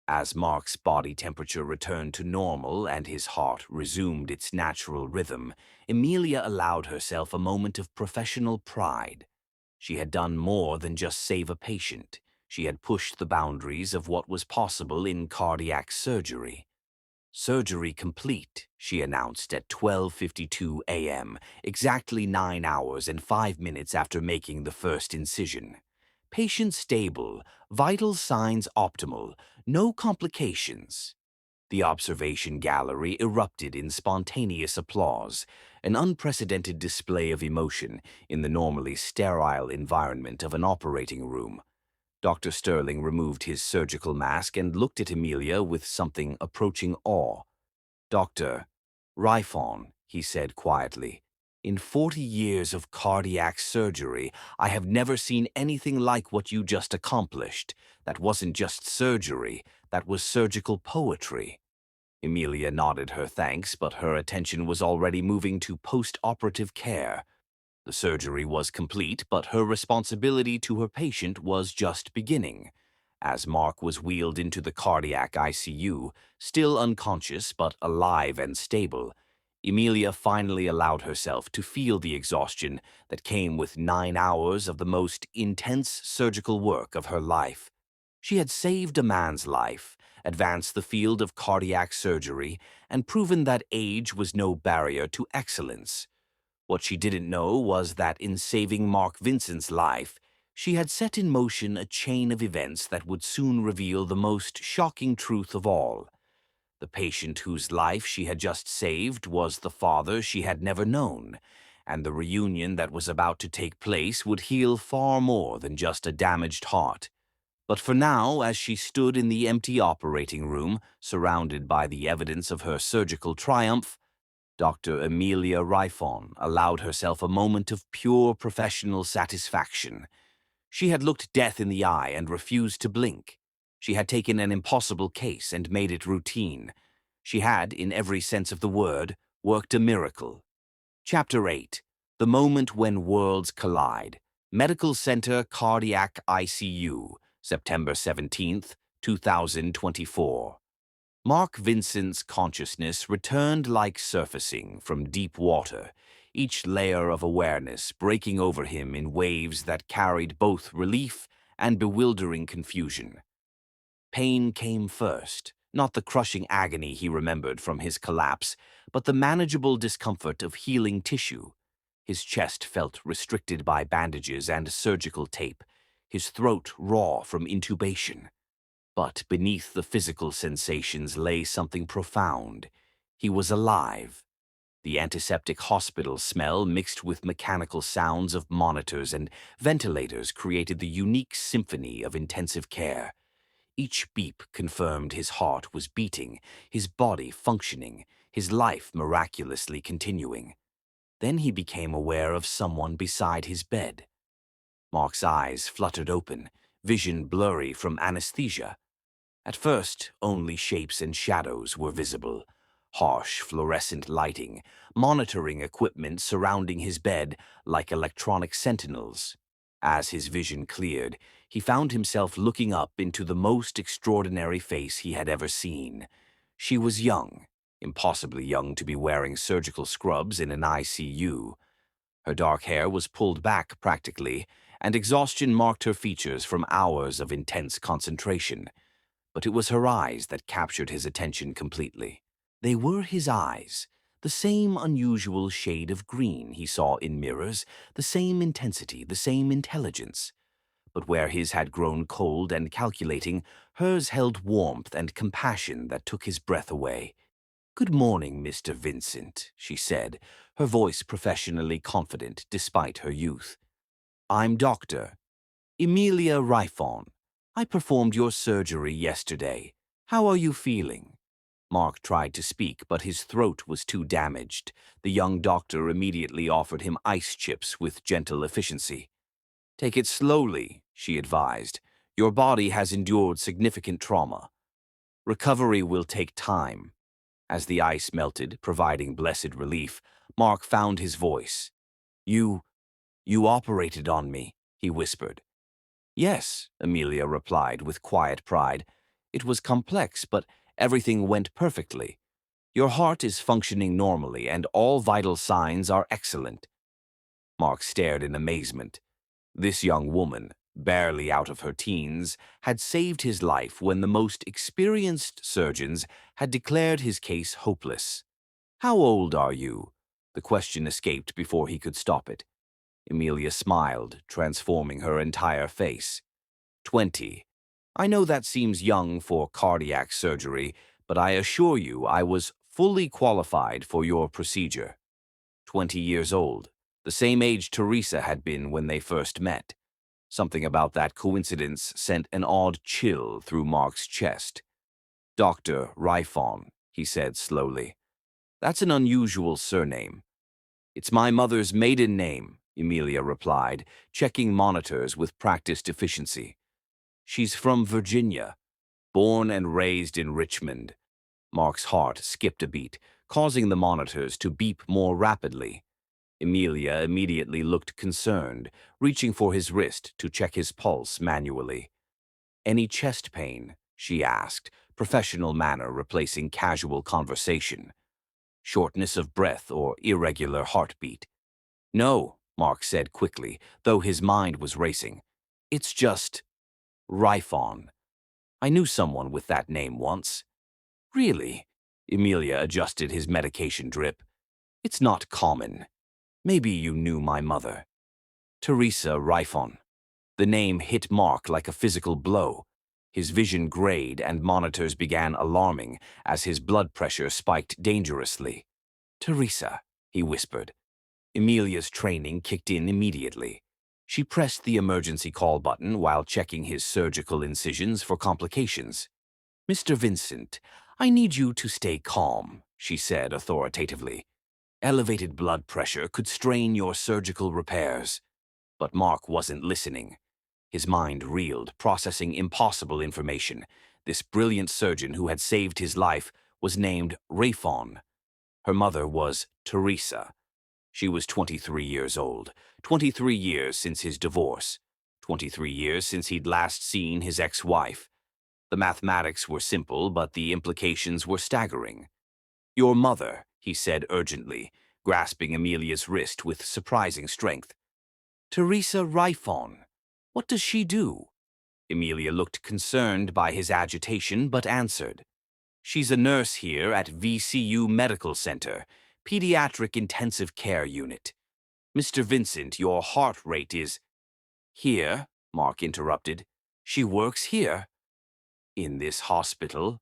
As Mark's body temperature returned to normal and his heart resumed its natural rhythm, Emilia allowed herself a moment of professional pride. She had done more than just save a patient. She had pushed the boundaries of what was possible in cardiac surgery. "Surgery complete," she announced at 12:52 a.m., exactly 9 hours and 5 minutes after making the first incision. "Patient stable, vital signs optimal, no complications." The observation gallery erupted in spontaneous applause, an unprecedented display of emotion in the normally sterile environment of an operating room. Dr. Sterling removed his surgical mask and looked at Emilia with something approaching awe. "Dr. Rifon," he said quietly, "in 40 years of cardiac surgery, I have never seen anything like what you just accomplished. That wasn't just surgery, that was surgical poetry. Emilia nodded her thanks, but her attention was already moving to post-operative care. The surgery was complete, but her responsibility to her patient was just beginning. As Mark was wheeled into the cardiac ICU, still unconscious but alive and stable, Emilia finally allowed herself to feel the exhaustion that came with 9 hours of the most intense surgical work of her life. She had saved a man's life, advanced the field of cardiac surgery, and proven that age was no barrier to excellence. What she didn't know was that in saving Mark Vincent's life, she had set in motion a chain of events that would soon reveal the most shocking truth of all. The patient whose life she had just saved was the father she had never known, and the reunion that was about to take place would heal far more than just a damaged heart. But for now, as she stood in the empty operating room, surrounded by the evidence of her surgical triumph, Dr. Emilia Rifon allowed herself a moment of pure professional satisfaction. She had looked death in the eye and refused to blink. She had taken an impossible case and made it routine. She had, in every sense of the word, worked a miracle. Chapter 8. The Moment When Worlds Collide. Medical Center Cardiac ICU, September 17th, 2024. Mark Vincent's consciousness returned like surfacing from deep water, each layer of awareness breaking over him in waves that carried both relief and bewildering confusion. Pain came first, not the crushing agony he remembered from his collapse, but the manageable discomfort of healing tissue. His chest felt restricted by bandages and surgical tape, his throat raw from intubation. But beneath the physical sensations lay something profound. He was alive. The antiseptic hospital smell mixed with mechanical sounds of monitors and ventilators created the unique symphony of intensive care. Each beep confirmed his heart was beating, his body functioning, his life miraculously continuing. Then he became aware of someone beside his bed. Mark's eyes fluttered open, vision blurry from anesthesia. At first, only shapes and shadows were visible. Harsh fluorescent lighting, monitoring equipment surrounding his bed like electronic sentinels. As his vision cleared, he found himself looking up into the most extraordinary face he had ever seen. She was young, impossibly young to be wearing surgical scrubs in an ICU. Her dark hair was pulled back practically, and exhaustion marked her features from hours of intense concentration. But it was her eyes that captured his attention completely. They were his eyes, the same unusual shade of green he saw in mirrors, the same intensity, the same intelligence. But where his had grown cold and calculating, hers held warmth and compassion that took his breath away. "Good morning, Mr. Vincent," she said, her voice professionally confident despite her youth. "I'm Dr. Emilia Rifon. I performed your surgery yesterday. How are you feeling?" Mark tried to speak, but his throat was too damaged. The young doctor immediately offered him ice chips with gentle efficiency. "Take it slowly," she advised. "Your body has endured significant trauma. Recovery will take time." As the ice melted, providing blessed relief, Mark found his voice. You operated on me," he whispered. "Yes," Emilia replied with quiet pride. "It was complex, but everything went perfectly. Your heart is functioning normally, and all vital signs are excellent." Mark stared in amazement. This young woman, barely out of her teens, had saved his life when the most experienced surgeons had declared his case hopeless. "How old are you?" The question escaped before he could stop it. Emilia smiled, transforming her entire face. 20. "I know that seems young for cardiac surgery, but I assure you I was fully qualified for your procedure." 20 years old, the same age Teresa had been when they first met. Something about that coincidence sent an odd chill through Mark's chest. "Dr. Rifon," he said slowly. "That's an unusual surname." "It's my mother's maiden name," Emilia replied, checking monitors with practiced efficiency. "She's from Virginia." Born and raised in Richmond. Mark's heart skipped a beat, causing the monitors to beep more rapidly. Emilia immediately looked concerned, reaching for his wrist to check his pulse manually. "Any chest pain?" she asked, professional manner replacing casual conversation. "Shortness of breath or irregular heartbeat?" "No," Mark said quickly, though his mind was racing. "It's just Rifon. I knew someone with that name once." "Really?" Emilia adjusted his medication drip. "It's not common. Maybe you knew my mother." "Teresa Rifon." The name hit Mark like a physical blow. His vision grayed and monitors began alarming as his blood pressure spiked dangerously. "Teresa," he whispered. Emilia's training kicked in immediately. She pressed the emergency call button while checking his surgical incisions for complications. "Mr. Vincent, I need you to stay calm," she said authoritatively. "Elevated blood pressure could strain your surgical repairs." But Mark wasn't listening. His mind reeled, processing impossible information. This brilliant surgeon who had saved his life was named Rayfon. Her mother was Teresa. She was 23 years old, 23 years since his divorce, 23 years since he'd last seen his ex-wife. The mathematics were simple, but the implications were staggering. "Your mother," he said urgently, grasping Emilia's wrist with surprising strength. "Teresa Rifon. What does she do?" Emilia looked concerned by his agitation, but answered. "She's a nurse here at VCU Medical Center, Pediatric Intensive Care Unit. Mr. Vincent, your heart rate is—" "Here," Mark interrupted. "She works here?" "In this hospital?"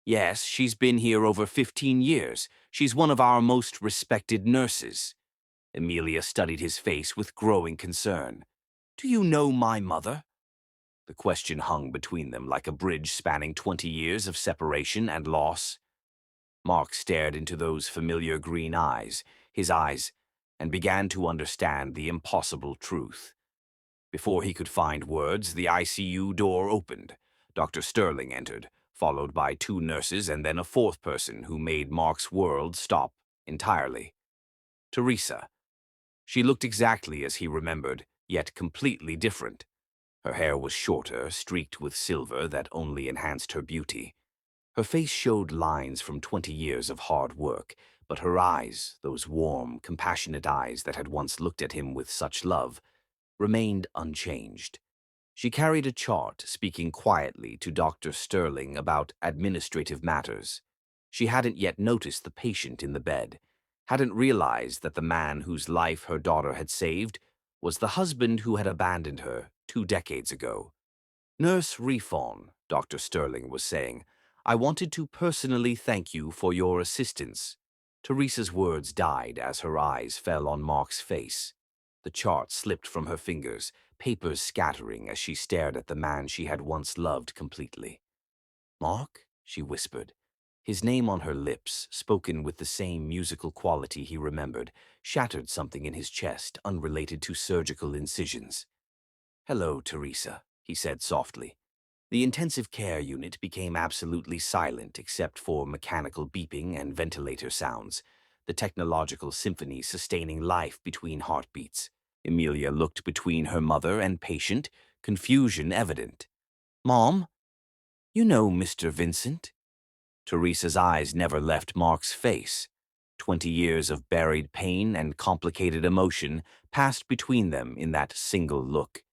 "Yes, she's been here over 15 years. She's one of our most respected nurses." Emilia studied his face with growing concern. "Do you know my mother?" The question hung between them like a bridge spanning 20 years of separation and loss. Mark stared into those familiar green eyes, and began to understand the impossible truth. Before he could find words, the ICU door opened. Dr. Sterling entered, followed by two nurses and then a fourth person who made Mark's world stop entirely. Teresa. She looked exactly as he remembered, yet completely different. Her hair was shorter, streaked with silver that only enhanced her beauty. Her face showed lines from 20 years of hard work, but her eyes, those warm, compassionate eyes that had once looked at him with such love, remained unchanged. She carried a chart, speaking quietly to Dr. Sterling about administrative matters. She hadn't yet noticed the patient in the bed, hadn't realized that the man whose life her daughter had saved was the husband who had abandoned her 2 decades ago. "Nurse Refon," Dr. Sterling was saying, "I wanted to personally thank you for your assistance." Teresa's words died as her eyes fell on Mark's face. The chart slipped from her fingers, papers scattering as she stared at the man she had once loved completely. "Mark?" she whispered. His name on her lips, spoken with the same musical quality he remembered, shattered something in his chest unrelated to surgical incisions. "Hello, Teresa," he said softly. The intensive care unit became absolutely silent except for mechanical beeping and ventilator sounds, the technological symphony sustaining life between heartbeats. Emilia looked between her mother and patient, confusion evident. "Mom? You know Mr. Vincent?" Teresa's eyes never left Mark's face. 20 years of buried pain and complicated emotion passed between them in that single look.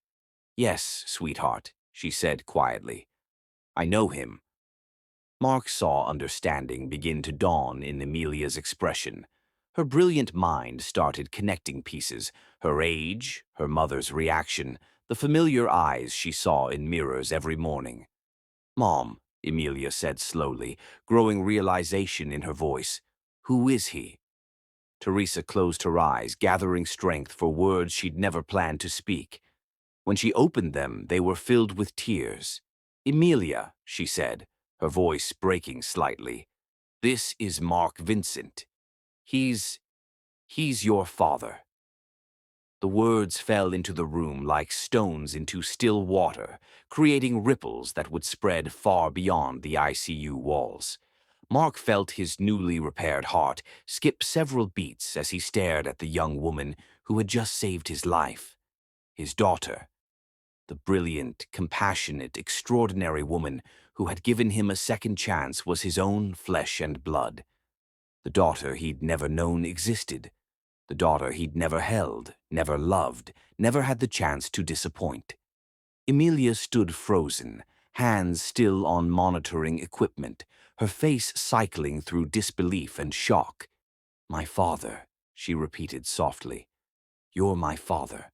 "Yes, sweetheart," she said quietly. "I know him." Mark saw understanding begin to dawn in Emilia's expression. Her brilliant mind started connecting pieces, her age, her mother's reaction, the familiar eyes she saw in mirrors every morning. "Mom," Emilia said slowly, growing realization in her voice, "who is he?" Teresa closed her eyes, gathering strength for words she'd never planned to speak. When she opened them, they were filled with tears. "Emilia," she said, her voice breaking slightly, "this is Mark Vincent. He's your father." The words fell into the room like stones into still water, creating ripples that would spread far beyond the ICU walls. Mark felt his newly repaired heart skip several beats as he stared at the young woman who had just saved his life. His daughter, the brilliant, compassionate, extraordinary woman who had given him a second chance, was his own flesh and blood. The daughter he'd never known existed. The daughter he'd never held, never loved, never had the chance to disappoint. Emilia stood frozen, hands still on monitoring equipment, her face cycling through disbelief and shock. "My father," she repeated softly. "You're my father."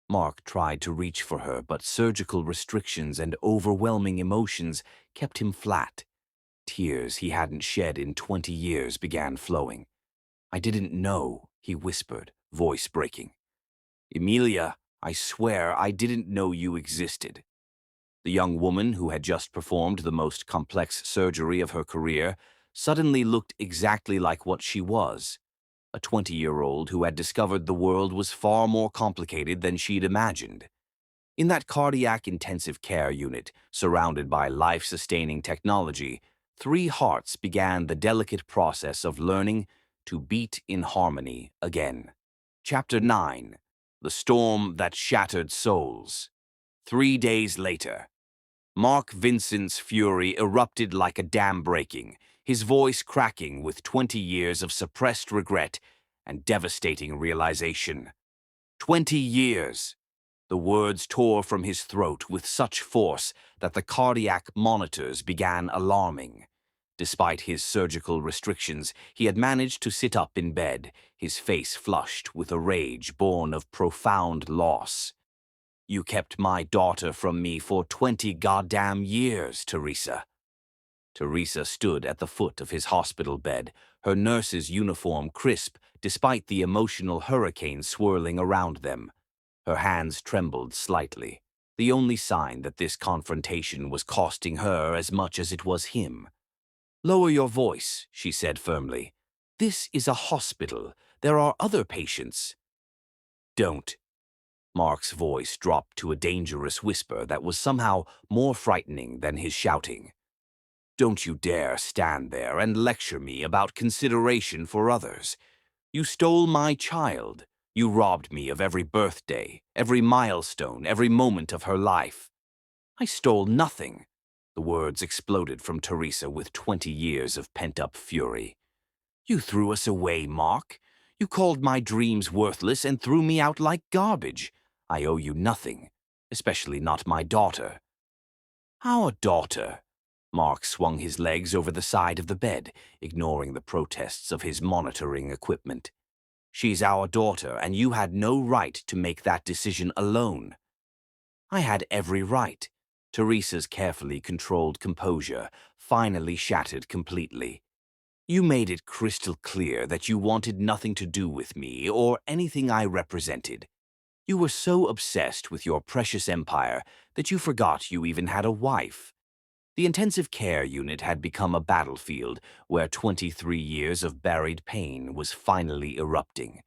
Mark tried to reach for her, but surgical restrictions and overwhelming emotions kept him flat. Tears he hadn't shed in 20 years began flowing. "I didn't know," he whispered, voice breaking. "Emilia, I swear I didn't know you existed." The young woman, who had just performed the most complex surgery of her career, suddenly looked exactly like what she was, a 20-year-old who had discovered the world was far more complicated than she'd imagined. In that cardiac intensive care unit, surrounded by life-sustaining technology, 3 hearts began the delicate process of learning to beat in harmony again. Chapter 9. The Storm That Shattered Souls. 3 days later. Mark Vincent's fury erupted like a dam breaking, his voice cracking with 20 years of suppressed regret and devastating realization. 20 years! The words tore from his throat with such force that the cardiac monitors began alarming. Despite his surgical restrictions, he had managed to sit up in bed, his face flushed with a rage born of profound loss. "You kept my daughter from me for 20 goddamn years, Teresa." Teresa stood at the foot of his hospital bed, her nurse's uniform crisp despite the emotional hurricane swirling around them. Her hands trembled slightly, the only sign that this confrontation was costing her as much as it was him. "Lower your voice," she said firmly. "This is a hospital. There are other patients." "Don't." Mark's voice dropped to a dangerous whisper that was somehow more frightening than his shouting. "Don't you dare stand there and lecture me about consideration for others. You stole my child. You robbed me of every birthday, every milestone, every moment of her life." "I stole nothing." The words exploded from Teresa with 20 years of pent-up fury. "You threw us away, Mark. You called my dreams worthless and threw me out like garbage. I owe you nothing, especially not my daughter." "Our daughter?" Mark swung his legs over the side of the bed, ignoring the protests of his monitoring equipment. "She's our daughter, and you had no right to make that decision alone." "I had every right." Teresa's carefully controlled composure finally shattered completely. "You made it crystal clear that you wanted nothing to do with me or anything I represented. You were so obsessed with your precious empire that you forgot you even had a wife." The intensive care unit had become a battlefield where 23 years of buried pain was finally erupting.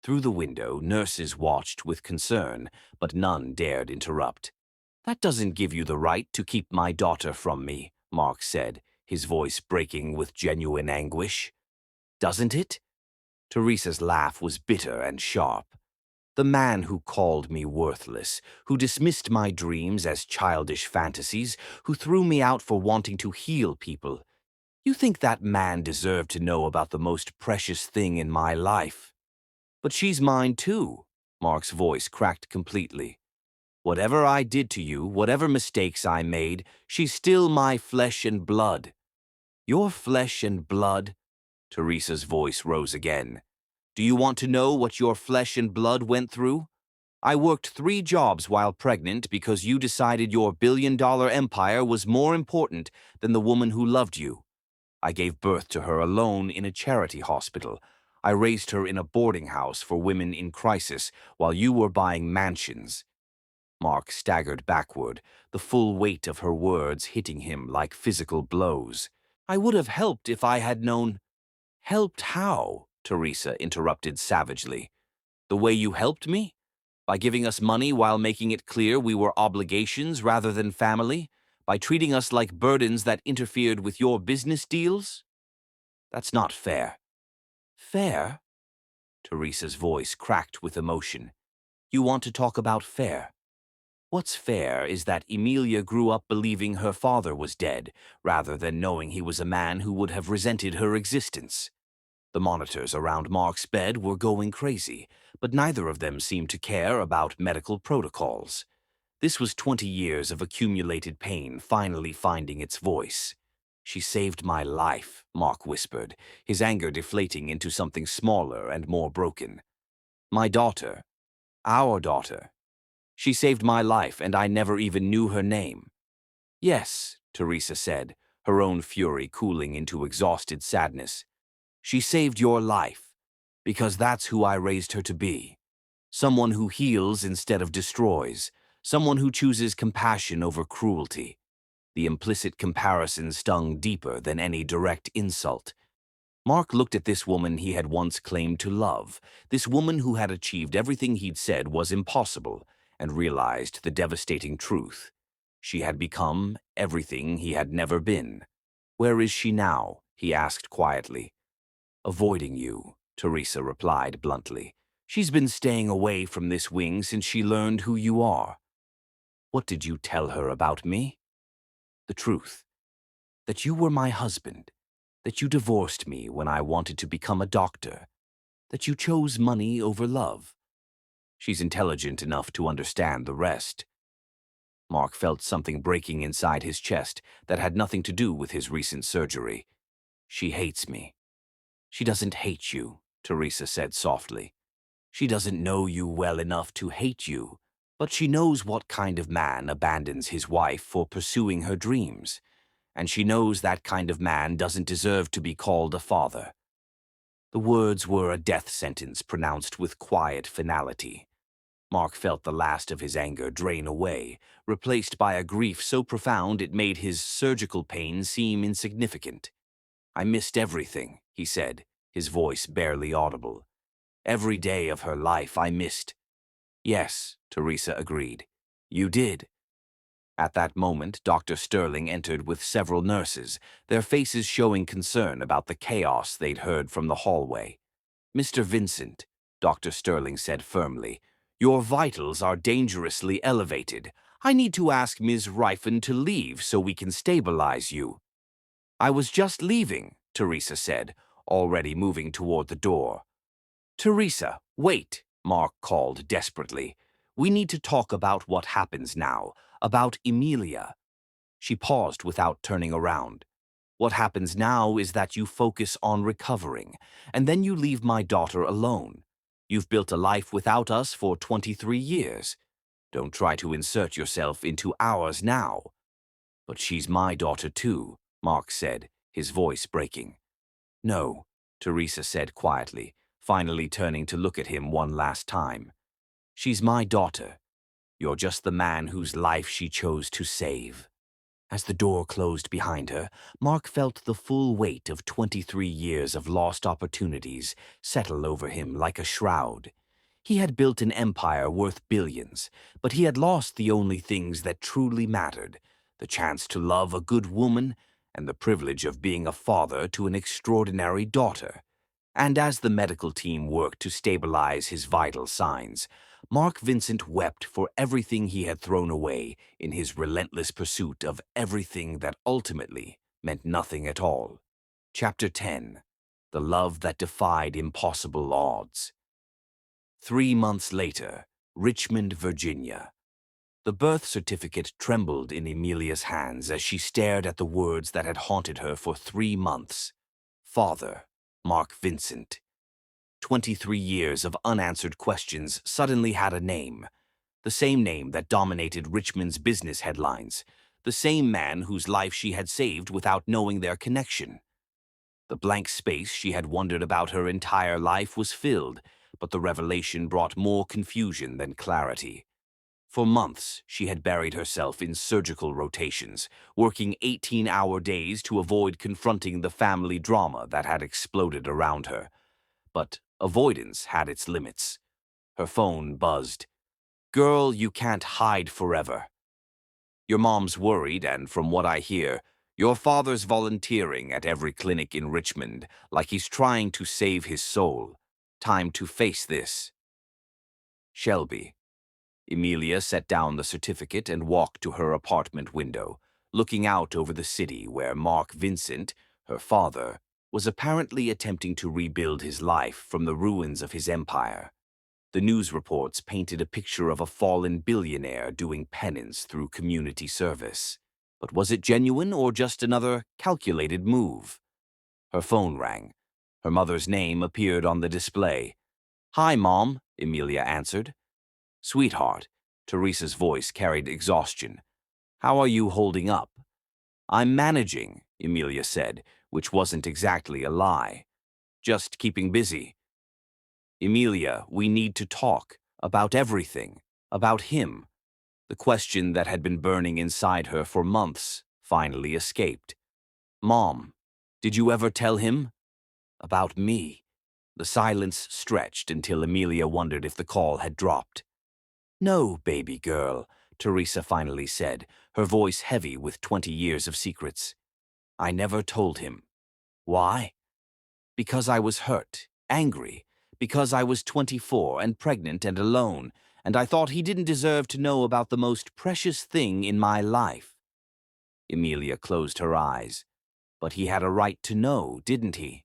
Through the window, nurses watched with concern, but none dared interrupt. "That doesn't give you the right to keep my daughter from me," Mark said, his voice breaking with genuine anguish. "Doesn't it?" Teresa's laugh was bitter and sharp. "The man who called me worthless, who dismissed my dreams as childish fantasies, who threw me out for wanting to heal people. You think that man deserved to know about the most precious thing in my life?" "But she's mine too." Mark's voice cracked completely. "Whatever I did to you, whatever mistakes I made, she's still my flesh and blood." "Your flesh and blood?" Teresa's voice rose again. "Do you want to know what your flesh and blood went through? I worked 3 jobs while pregnant because you decided your billion-dollar empire was more important than the woman who loved you. I gave birth to her alone in a charity hospital. I raised her in a boarding house for women in crisis while you were buying mansions." Mark staggered backward, the full weight of her words hitting him like physical blows. "I would have helped if I had known." "Helped how?" Teresa interrupted savagely. "The way you helped me? By giving us money while making it clear we were obligations rather than family? By treating us like burdens that interfered with your business deals? That's not fair. Fair? Teresa's voice cracked with emotion. You want to talk about fair? What's fair is that Emilia grew up believing her father was dead, rather than knowing he was a man who would have resented her existence. The monitors around Mark's bed were going crazy, but neither of them seemed to care about medical protocols. This was 20 years of accumulated pain finally finding its voice. She saved my life, Mark whispered, his anger deflating into something smaller and more broken. My daughter. Our daughter. She saved my life, and I never even knew her name. Yes, Teresa said, her own fury cooling into exhausted sadness. She saved your life, because that's who I raised her to be. Someone who heals instead of destroys, someone who chooses compassion over cruelty. The implicit comparison stung deeper than any direct insult. Mark looked at this woman he had once claimed to love, this woman who had achieved everything he'd said was impossible, and realized the devastating truth. She had become everything he had never been. Where is she now? He asked quietly. Avoiding you, Teresa replied bluntly. She's been staying away from this wing since she learned who you are. What did you tell her about me? The truth. That you were my husband. That you divorced me when I wanted to become a doctor. That you chose money over love. She's intelligent enough to understand the rest. Mark felt something breaking inside his chest that had nothing to do with his recent surgery. She hates me. She doesn't hate you, Teresa said softly. She doesn't know you well enough to hate you, but she knows what kind of man abandons his wife for pursuing her dreams, and she knows that kind of man doesn't deserve to be called a father. The words were a death sentence pronounced with quiet finality. Mark felt the last of his anger drain away, replaced by a grief so profound it made his surgical pain seem insignificant. I missed everything, he said, his voice barely audible. Every day of her life I missed. Yes, Teresa agreed. You did. At that moment, Dr. Sterling entered with several nurses, their faces showing concern about the chaos they'd heard from the hallway. Mr. Vincent, Dr. Sterling said firmly, your vitals are dangerously elevated. I need to ask Ms. Rifen to leave so we can stabilize you. I was just leaving, Teresa said, already moving toward the door. Teresa, wait, Mark called desperately. We need to talk about what happens now, about Emilia. She paused without turning around. What happens now is that you focus on recovering, and then you leave my daughter alone. You've built a life without us for 23 years. Don't try to insert yourself into ours now. But she's my daughter too, Mark said, his voice breaking. No, Teresa said quietly, finally turning to look at him one last time. She's my daughter. You're just the man whose life she chose to save. As the door closed behind her, Mark felt the full weight of 23 years of lost opportunities settle over him like a shroud. He had built an empire worth billions, but he had lost the only things that truly mattered, the chance to love a good woman and the privilege of being a father to an extraordinary daughter. And as the medical team worked to stabilize his vital signs, Mark Vincent wept for everything he had thrown away in his relentless pursuit of everything that ultimately meant nothing at all. Chapter 10. The Love That Defied Impossible Odds. 3 months later, Richmond, Virginia. The birth certificate trembled in Emilia's hands as she stared at the words that had haunted her for 3 months. Father, Mark Vincent. 23 years of unanswered questions suddenly had a name. The same name that dominated Richmond's business headlines. The same man whose life she had saved without knowing their connection. The blank space she had wondered about her entire life was filled, but the revelation brought more confusion than clarity. For months, she had buried herself in surgical rotations, working 18-hour days to avoid confronting the family drama that had exploded around her. But avoidance had its limits. Her phone buzzed. Girl, you can't hide forever. Your mom's worried, and from what I hear, your father's volunteering at every clinic in Richmond, like he's trying to save his soul. Time to face this. Shelby. Emilia set down the certificate and walked to her apartment window, looking out over the city where Mark Vincent, her father, was apparently attempting to rebuild his life from the ruins of his empire. The news reports painted a picture of a fallen billionaire doing penance through community service. But was it genuine or just another calculated move? Her phone rang. Her mother's name appeared on the display. "Hi, Mom," Emilia answered. "Sweetheart," Teresa's voice carried exhaustion. "How are you holding up?" "I'm managing," Emilia said, which wasn't exactly a lie. "Just keeping busy." "Emilia, we need to talk. About everything. About him." The question that had been burning inside her for months finally escaped. "Mom, did you ever tell him?" "About me?" The silence stretched until Emilia wondered if the call had dropped. "No, baby girl," Teresa finally said, her voice heavy with 20 years of secrets. "I never told him." "Why?" "Because I was hurt, angry, because I was 24 and pregnant and alone, and I thought he didn't deserve to know about the most precious thing in my life." Emilia closed her eyes. "But he had a right to know, didn't he?"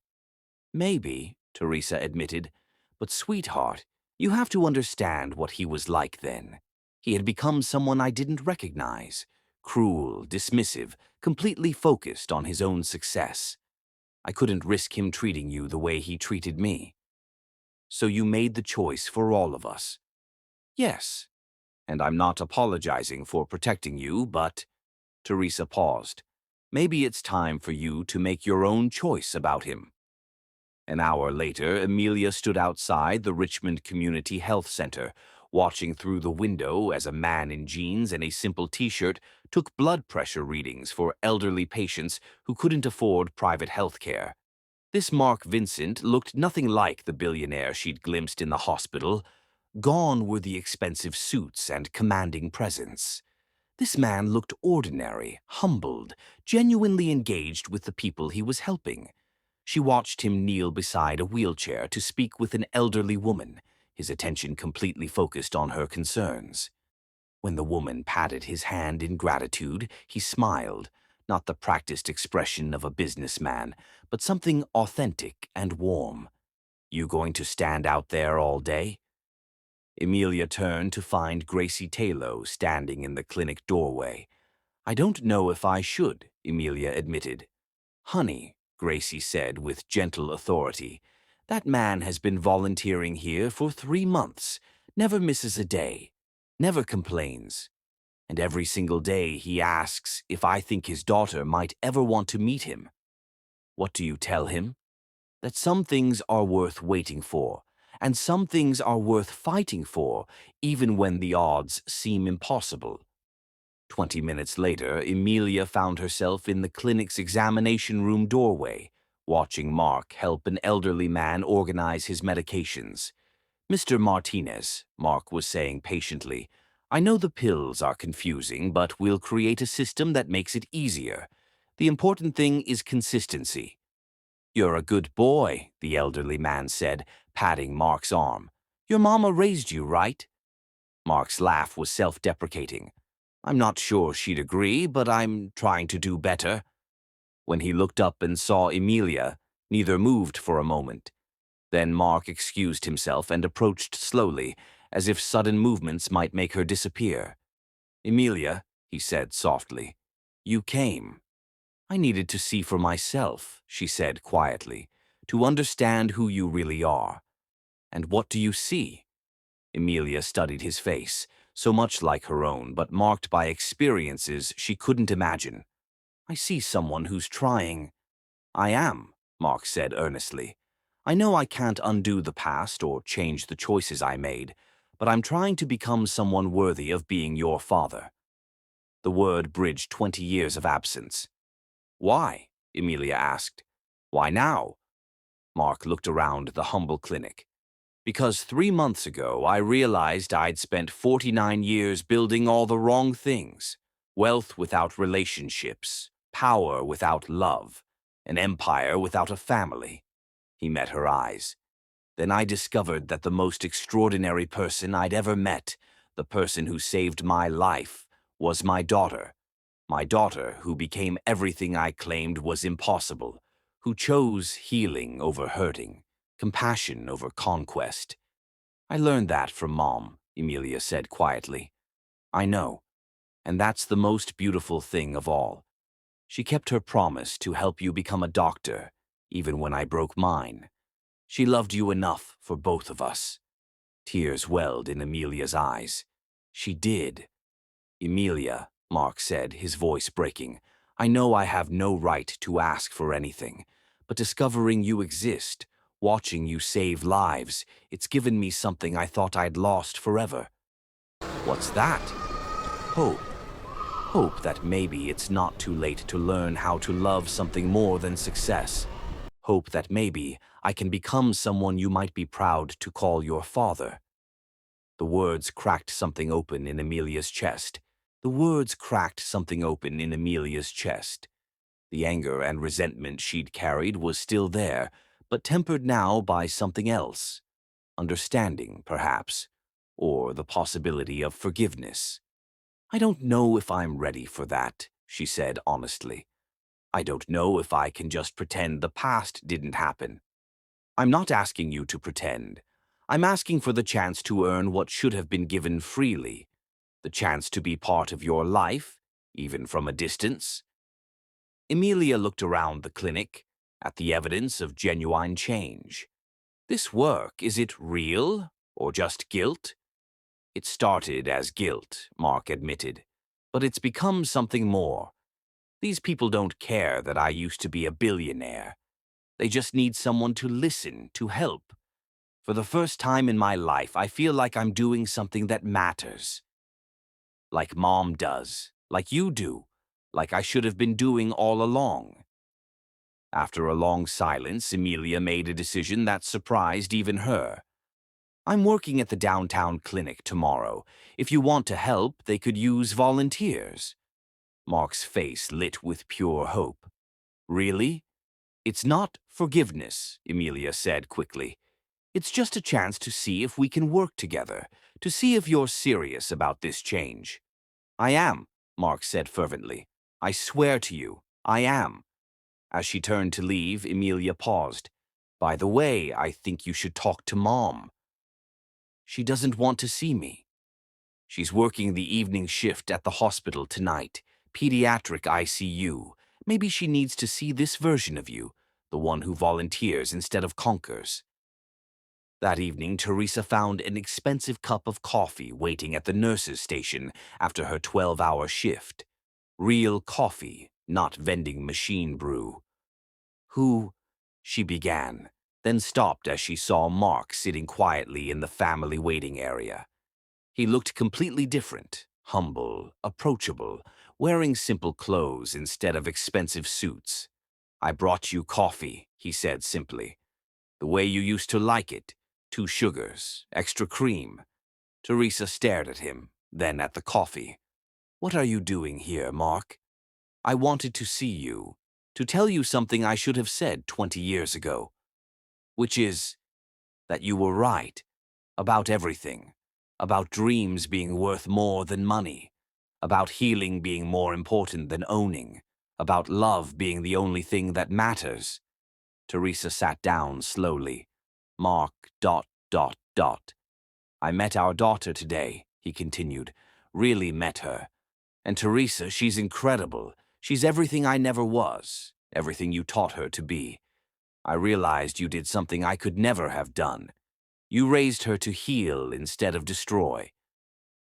"Maybe," Teresa admitted. "But sweetheart, you have to understand what he was like then. He had become someone I didn't recognize. Cruel, dismissive, completely focused on his own success. I couldn't risk him treating you the way he treated me. So you made the choice for all of us." "Yes. And I'm not apologizing for protecting you, but—" Teresa paused. "Maybe it's time for you to make your own choice about him." An hour later, Emilia stood outside the Richmond Community Health Center, watching through the window as a man in jeans and a simple t-shirt took blood pressure readings for elderly patients who couldn't afford private health care. This Mark Vincent looked nothing like the billionaire she'd glimpsed in the hospital. Gone were the expensive suits and commanding presence. This man looked ordinary, humbled, genuinely engaged with the people he was helping. She watched him kneel beside a wheelchair to speak with an elderly woman, his attention completely focused on her concerns. When the woman patted his hand in gratitude, he smiled, not the practiced expression of a businessman, but something authentic and warm. "You going to stand out there all day?" Emilia turned to find Gracie Taylor standing in the clinic doorway. "I don't know if I should," Emilia admitted. "Honey," Gracie said with gentle authority, "that man has been volunteering here for 3 months, never misses a day, never complains. And every single day he asks if I think his daughter might ever want to meet him. What do you tell him? That some things are worth waiting for, and some things are worth fighting for, even when the odds seem impossible." 20 minutes later, Emilia found herself in the clinic's examination room doorway, watching Mark help an elderly man organize his medications. "Mr. Martinez," Mark was saying patiently, "I know the pills are confusing, but we'll create a system that makes it easier. The important thing is consistency." "You're a good boy," the elderly man said, patting Mark's arm. "Your mama raised you, right?" Mark's laugh was self-deprecating. "I'm not sure she'd agree, but I'm trying to do better." When he looked up and saw Emilia, neither moved for a moment. Then Mark excused himself and approached slowly, as if sudden movements might make her disappear. "Emilia," he said softly, "you came." "I needed to see for myself," she said quietly, "to understand who you really are." "And what do you see?" Emilia studied his face, so much like her own, but marked by experiences she couldn't imagine. "I see someone who's trying." "I am," Mark said earnestly. "I know I can't undo the past or change the choices I made, but I'm trying to become someone worthy of being your father." The word bridged 20 years of absence. "Why?" Emilia asked. "Why now?" Mark looked around the humble clinic. Because 3 months ago, I realized I'd spent 49 years building all the wrong things. Wealth without relationships, power without love, an empire without a family. He met her eyes. Then I discovered that the most extraordinary person I'd ever met, the person who saved my life, was my daughter. My daughter, who became everything I claimed was impossible, who chose healing over hurting, compassion over conquest. I learned that from Mom, Emilia said quietly. I know, and that's the most beautiful thing of all. She kept her promise to help you become a doctor, even when I broke mine. She loved you enough for both of us. Tears welled in Emilia's eyes. She did. Emilia, Mark said, his voice breaking, I know I have no right to ask for anything, but discovering you exist, watching you save lives, it's given me something I thought I'd lost forever. What's that? Hope. Hope that maybe it's not too late to learn how to love something more than success. Hope that maybe I can become someone you might be proud to call your father. The words cracked something open in Emilia's chest. The words cracked something open in Emilia's chest. The anger and resentment she'd carried was still there, but tempered now by something else. Understanding, perhaps, or the possibility of forgiveness. I don't know if I'm ready for that, she said honestly. I don't know if I can just pretend the past didn't happen. I'm not asking you to pretend. I'm asking for the chance to earn what should have been given freely. The chance to be part of your life, even from a distance. Emilia looked around the clinic, at the evidence of genuine change. This work, is it real or just guilt? It started as guilt, Mark admitted, but it's become something more. These people don't care that I used to be a billionaire. They just need someone to listen, to help. For the first time in my life, I feel like I'm doing something that matters. Like Mom does, like you do, like I should have been doing all along. After a long silence, Emilia made a decision that surprised even her. I'm working at the downtown clinic tomorrow. If you want to help, they could use volunteers. Mark's face lit with pure hope. Really? It's not forgiveness, Emilia said quickly. It's just a chance to see if we can work together, to see if you're serious about this change. I am, Mark said fervently. I swear to you, I am. As she turned to leave, Emilia paused. By the way, I think you should talk to Mom. She doesn't want to see me. She's working the evening shift at the hospital tonight, pediatric ICU. Maybe she needs to see this version of you, the one who volunteers instead of conquers. That evening, Teresa found an expensive cup of coffee waiting at the nurse's station after her 12-hour shift. Real coffee, not vending machine brew. Who? She began, then stopped as she saw Mark sitting quietly in the family waiting area. He looked completely different, humble, approachable, wearing simple clothes instead of expensive suits. I brought you coffee, he said simply. The way you used to like it. 2 sugars, extra cream. Teresa stared at him, then at the coffee. What are you doing here, Mark? I wanted to see you, to tell you something I should have said 20 years ago. Which is that you were right about everything, about dreams being worth more than money, about healing being more important than owning, about love being the only thing that matters. Teresa sat down slowly. Mark, ... I met our daughter today, he continued. Really met her. And Teresa, she's incredible. She's everything I never was, everything you taught her to be. I realized you did something I could never have done. You raised her to heal instead of destroy.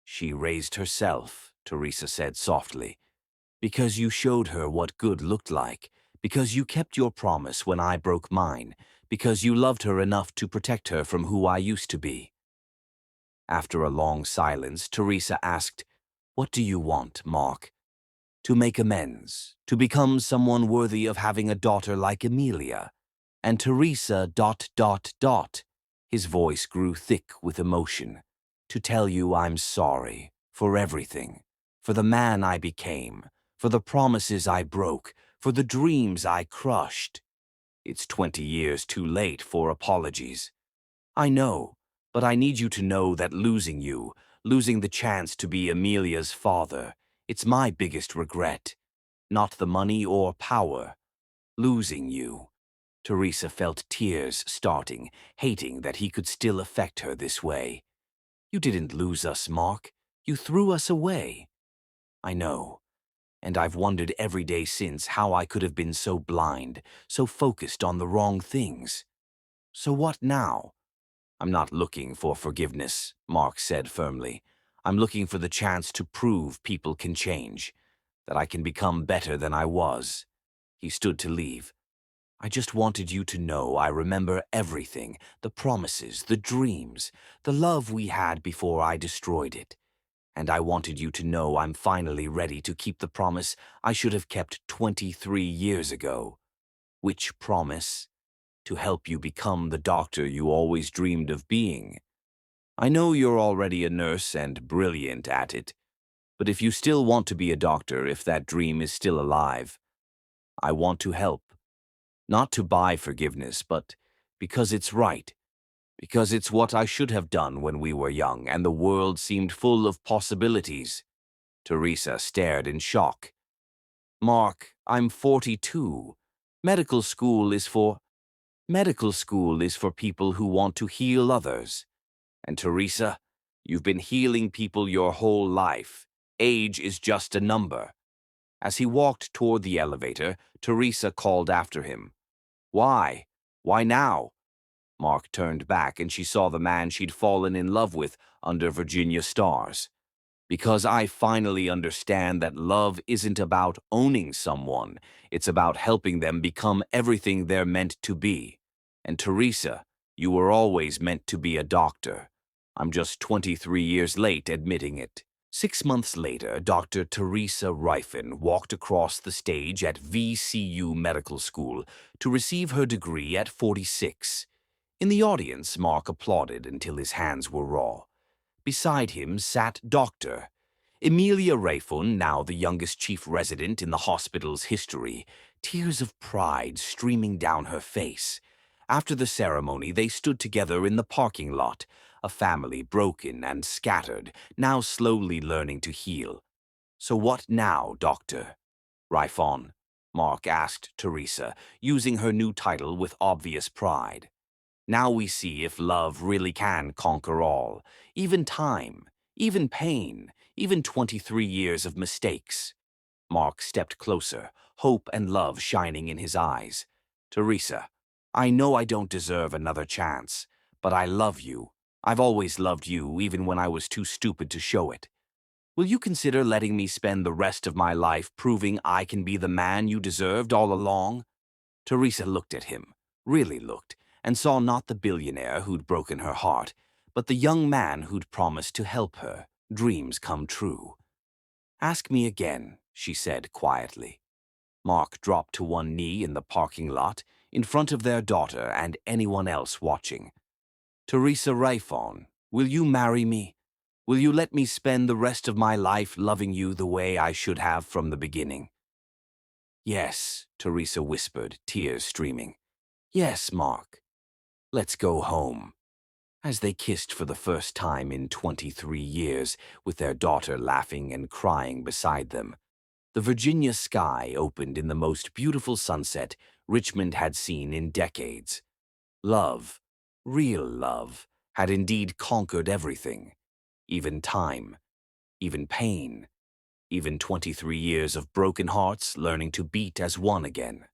She raised herself, Teresa said softly, because you showed her what good looked like, because you kept your promise when I broke mine, because you loved her enough to protect her from who I used to be. After a long silence, Teresa asked, What do you want, Mark? To make amends, to become someone worthy of having a daughter like Emilia. And Teresa ... His voice grew thick with emotion. "To tell you I'm sorry for everything, for the man I became, for the promises I broke, for the dreams I crushed. It's 20 years too late for apologies. I know, but I need you to know that losing you, losing the chance to be Amelia's father, it's my biggest regret. Not the money or power. Losing you." Teresa felt tears starting, hating that he could still affect her this way. "You didn't lose us, Mark. You threw us away." "I know, and I've wondered every day since how I could have been so blind, so focused on the wrong things. So what now?" "I'm not looking for forgiveness," Mark said firmly. "I'm looking for the chance to prove people can change, that I can become better than I was." He stood to leave. "I just wanted you to know I remember everything, the promises, the dreams, the love we had before I destroyed it. And I wanted you to know I'm finally ready to keep the promise I should have kept 23 years ago." "Which promise?" "To help you become the doctor you always dreamed of being. I know you're already a nurse and brilliant at it, but if you still want to be a doctor, if that dream is still alive, I want to help. Not to buy forgiveness, but because it's right. Because it's what I should have done when we were young and the world seemed full of possibilities." Teresa stared in shock. "Mark, I'm 42. Medical school is for... Medical school is for people who want to heal others. And Teresa, you've been healing people your whole life. Age is just a number." As he walked toward the elevator, Teresa called after him. "Why? Why now?" Mark turned back and she saw the man she'd fallen in love with under Virginia stars. "Because I finally understand that love isn't about owning someone. It's about helping them become everything they're meant to be. And Teresa, you were always meant to be a doctor. I'm just 23 years late admitting it." 6 months later, Dr. Teresa Rifen walked across the stage at VCU Medical School to receive her degree at 46. In the audience, Mark applauded until his hands were raw. Beside him sat Dr. Emilia Rayfun, now the youngest chief resident in the hospital's history, tears of pride streaming down her face. After the ceremony, they stood together in the parking lot, a family broken and scattered, now slowly learning to heal. "So what now, Doctor Rayfun?" Mark asked Teresa, using her new title with obvious pride. "Now we see if love really can conquer all, even time, even pain, even 23 years of mistakes." Mark stepped closer, hope and love shining in his eyes. "Teresa, I know I don't deserve another chance, but I love you. I've always loved you, even when I was too stupid to show it. Will you consider letting me spend the rest of my life proving I can be the man you deserved all along?" Teresa looked at him, really looked, and saw not the billionaire who'd broken her heart, but the young man who'd promised to help her dreams come true. "Ask me again," she said quietly. Mark dropped to one knee in the parking lot, in front of their daughter and anyone else watching. "Teresa Rayfun, will you marry me? Will you let me spend the rest of my life loving you the way I should have from the beginning?" "Yes," Teresa whispered, tears streaming. "Yes, Mark. Let's go home." As they kissed for the first time in 23 years, with their daughter laughing and crying beside them, the Virginia sky opened in the most beautiful sunset Richmond had seen in decades. Love, real love, had indeed conquered everything, even time, even pain, even 23 years of broken hearts learning to beat as one again.